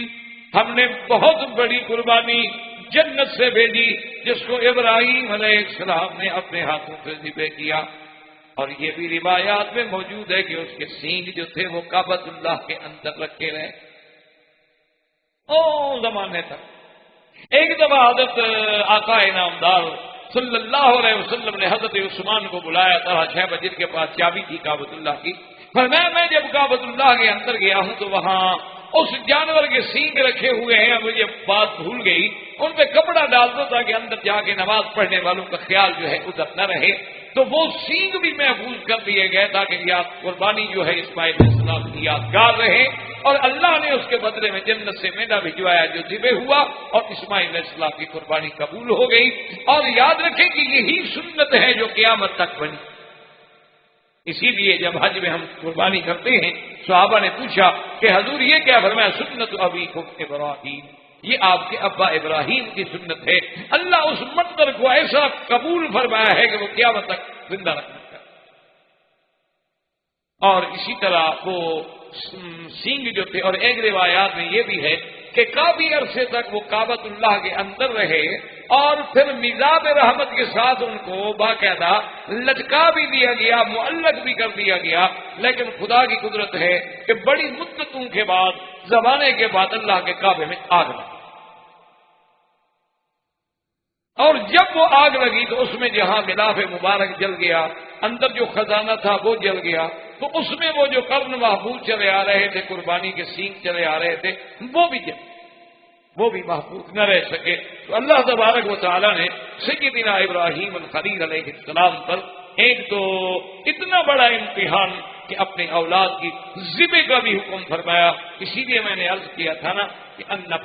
ہم نے بہت بڑی قربانی جنت سے بھیجی جس کو ابراہیم علیہ السلام نے اپنے ہاتھوں سے ذبح کیا۔ اور یہ بھی روایات میں موجود ہے کہ اس کے سینگ جو تھے وہ کعبۃ اللہ کے اندر رکھے رہے زمانے تک۔ ایک دفعہ حضرت آقا انعامدار صلی اللہ علیہ وسلم نے حضرت عثمان کو بلایا تھا، 6 بجے کے پاس چابی تھی کعبۃ اللہ کی، فرمایا میں جب کعبۃ اللہ کے اندر گیا ہوں تو وہاں اس جانور کے سینگ رکھے ہوئے ہیں، مجھے بات بھول گئی، ان پہ کپڑا ڈال دو تاکہ اندر جا کے نماز پڑھنے والوں کا خیال جو ہے ادھر نہ رہے، تو وہ سینگ بھی محفوظ کر دیے گئے تاکہ یاد قربانی جو ہے اسماعیل علیہ السلام کی یادگار رہے، اور اللہ نے اس کے بدلے میں جنت سے مینا بھجوایا جو ذبح ہوا، اور اسماعیل علیہ السلام کی قربانی قبول ہو گئی۔ اور یاد رکھیں کہ یہی سنت ہے جو قیامت تک بنی۔ اسی لیے جب حج میں ہم قربانی کرتے ہیں صحابہ نے پوچھا کہ حضور یہ کیا؟ فرمایا سنت ابیکم ابراہیم، یہ آپ کے ابا ابراہیم کی سنت ہے، اللہ اس منظر کو ایسا قبول فرمایا ہے کہ وہ قیامت تک زندہ رکھنا ہے۔ اور اسی طرح وہ سینگ جو تھے، اور ایک روایات میں یہ بھی ہے کہ کافی عرصے تک وہ کعبۃ اللہ کے اندر رہے، اور پھر میزاب رحمت کے ساتھ ان کو باقاعدہ لٹکا بھی دیا گیا، معلق بھی کر دیا گیا، لیکن خدا کی قدرت ہے کہ بڑی مدتوں کے بعد، زمانے کے بعد اللہ کے کعبے میں آگ لگی، اور جب وہ آگ لگی تو اس میں جہاں غلاف مبارک جل گیا، اندر جو خزانہ تھا وہ جل گیا، تو اس میں وہ جو قرن محفوظ چلے آ رہے تھے، قربانی کے سینگ چلے آ رہے تھے، وہ بھی جل، وہ بھی محفوظ نہ رہ سکے۔ تو اللہ تبارک و تعالیٰ نے سیدنا ابراہیم الخلیل علیہ السلام پر ایک تو اتنا بڑا امتحان کہ اپنے اولاد کی ذبح کا بھی حکم فرمایا۔ اسی لیے میں نے عرض کیا تھا نا کہ انہ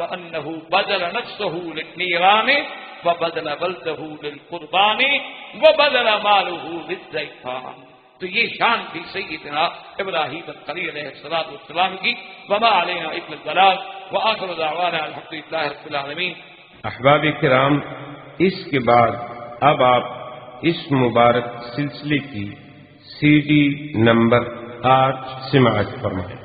بدل نفسہ للنیران وبدل ولدہ للقربان وبدل مالہ للزیفان، تو یہ شان تھی سیدنا ابراہیم الخلیل علیہ السلام کی۔ وما علینا الا البلاغ وآخر دعوانا الحمدللہ رب العالمین۔ احباب کرام، اس کے بعد اب آپ اس مبارک سلسلے کی CD نمبر 8 سماعت فرمائیں۔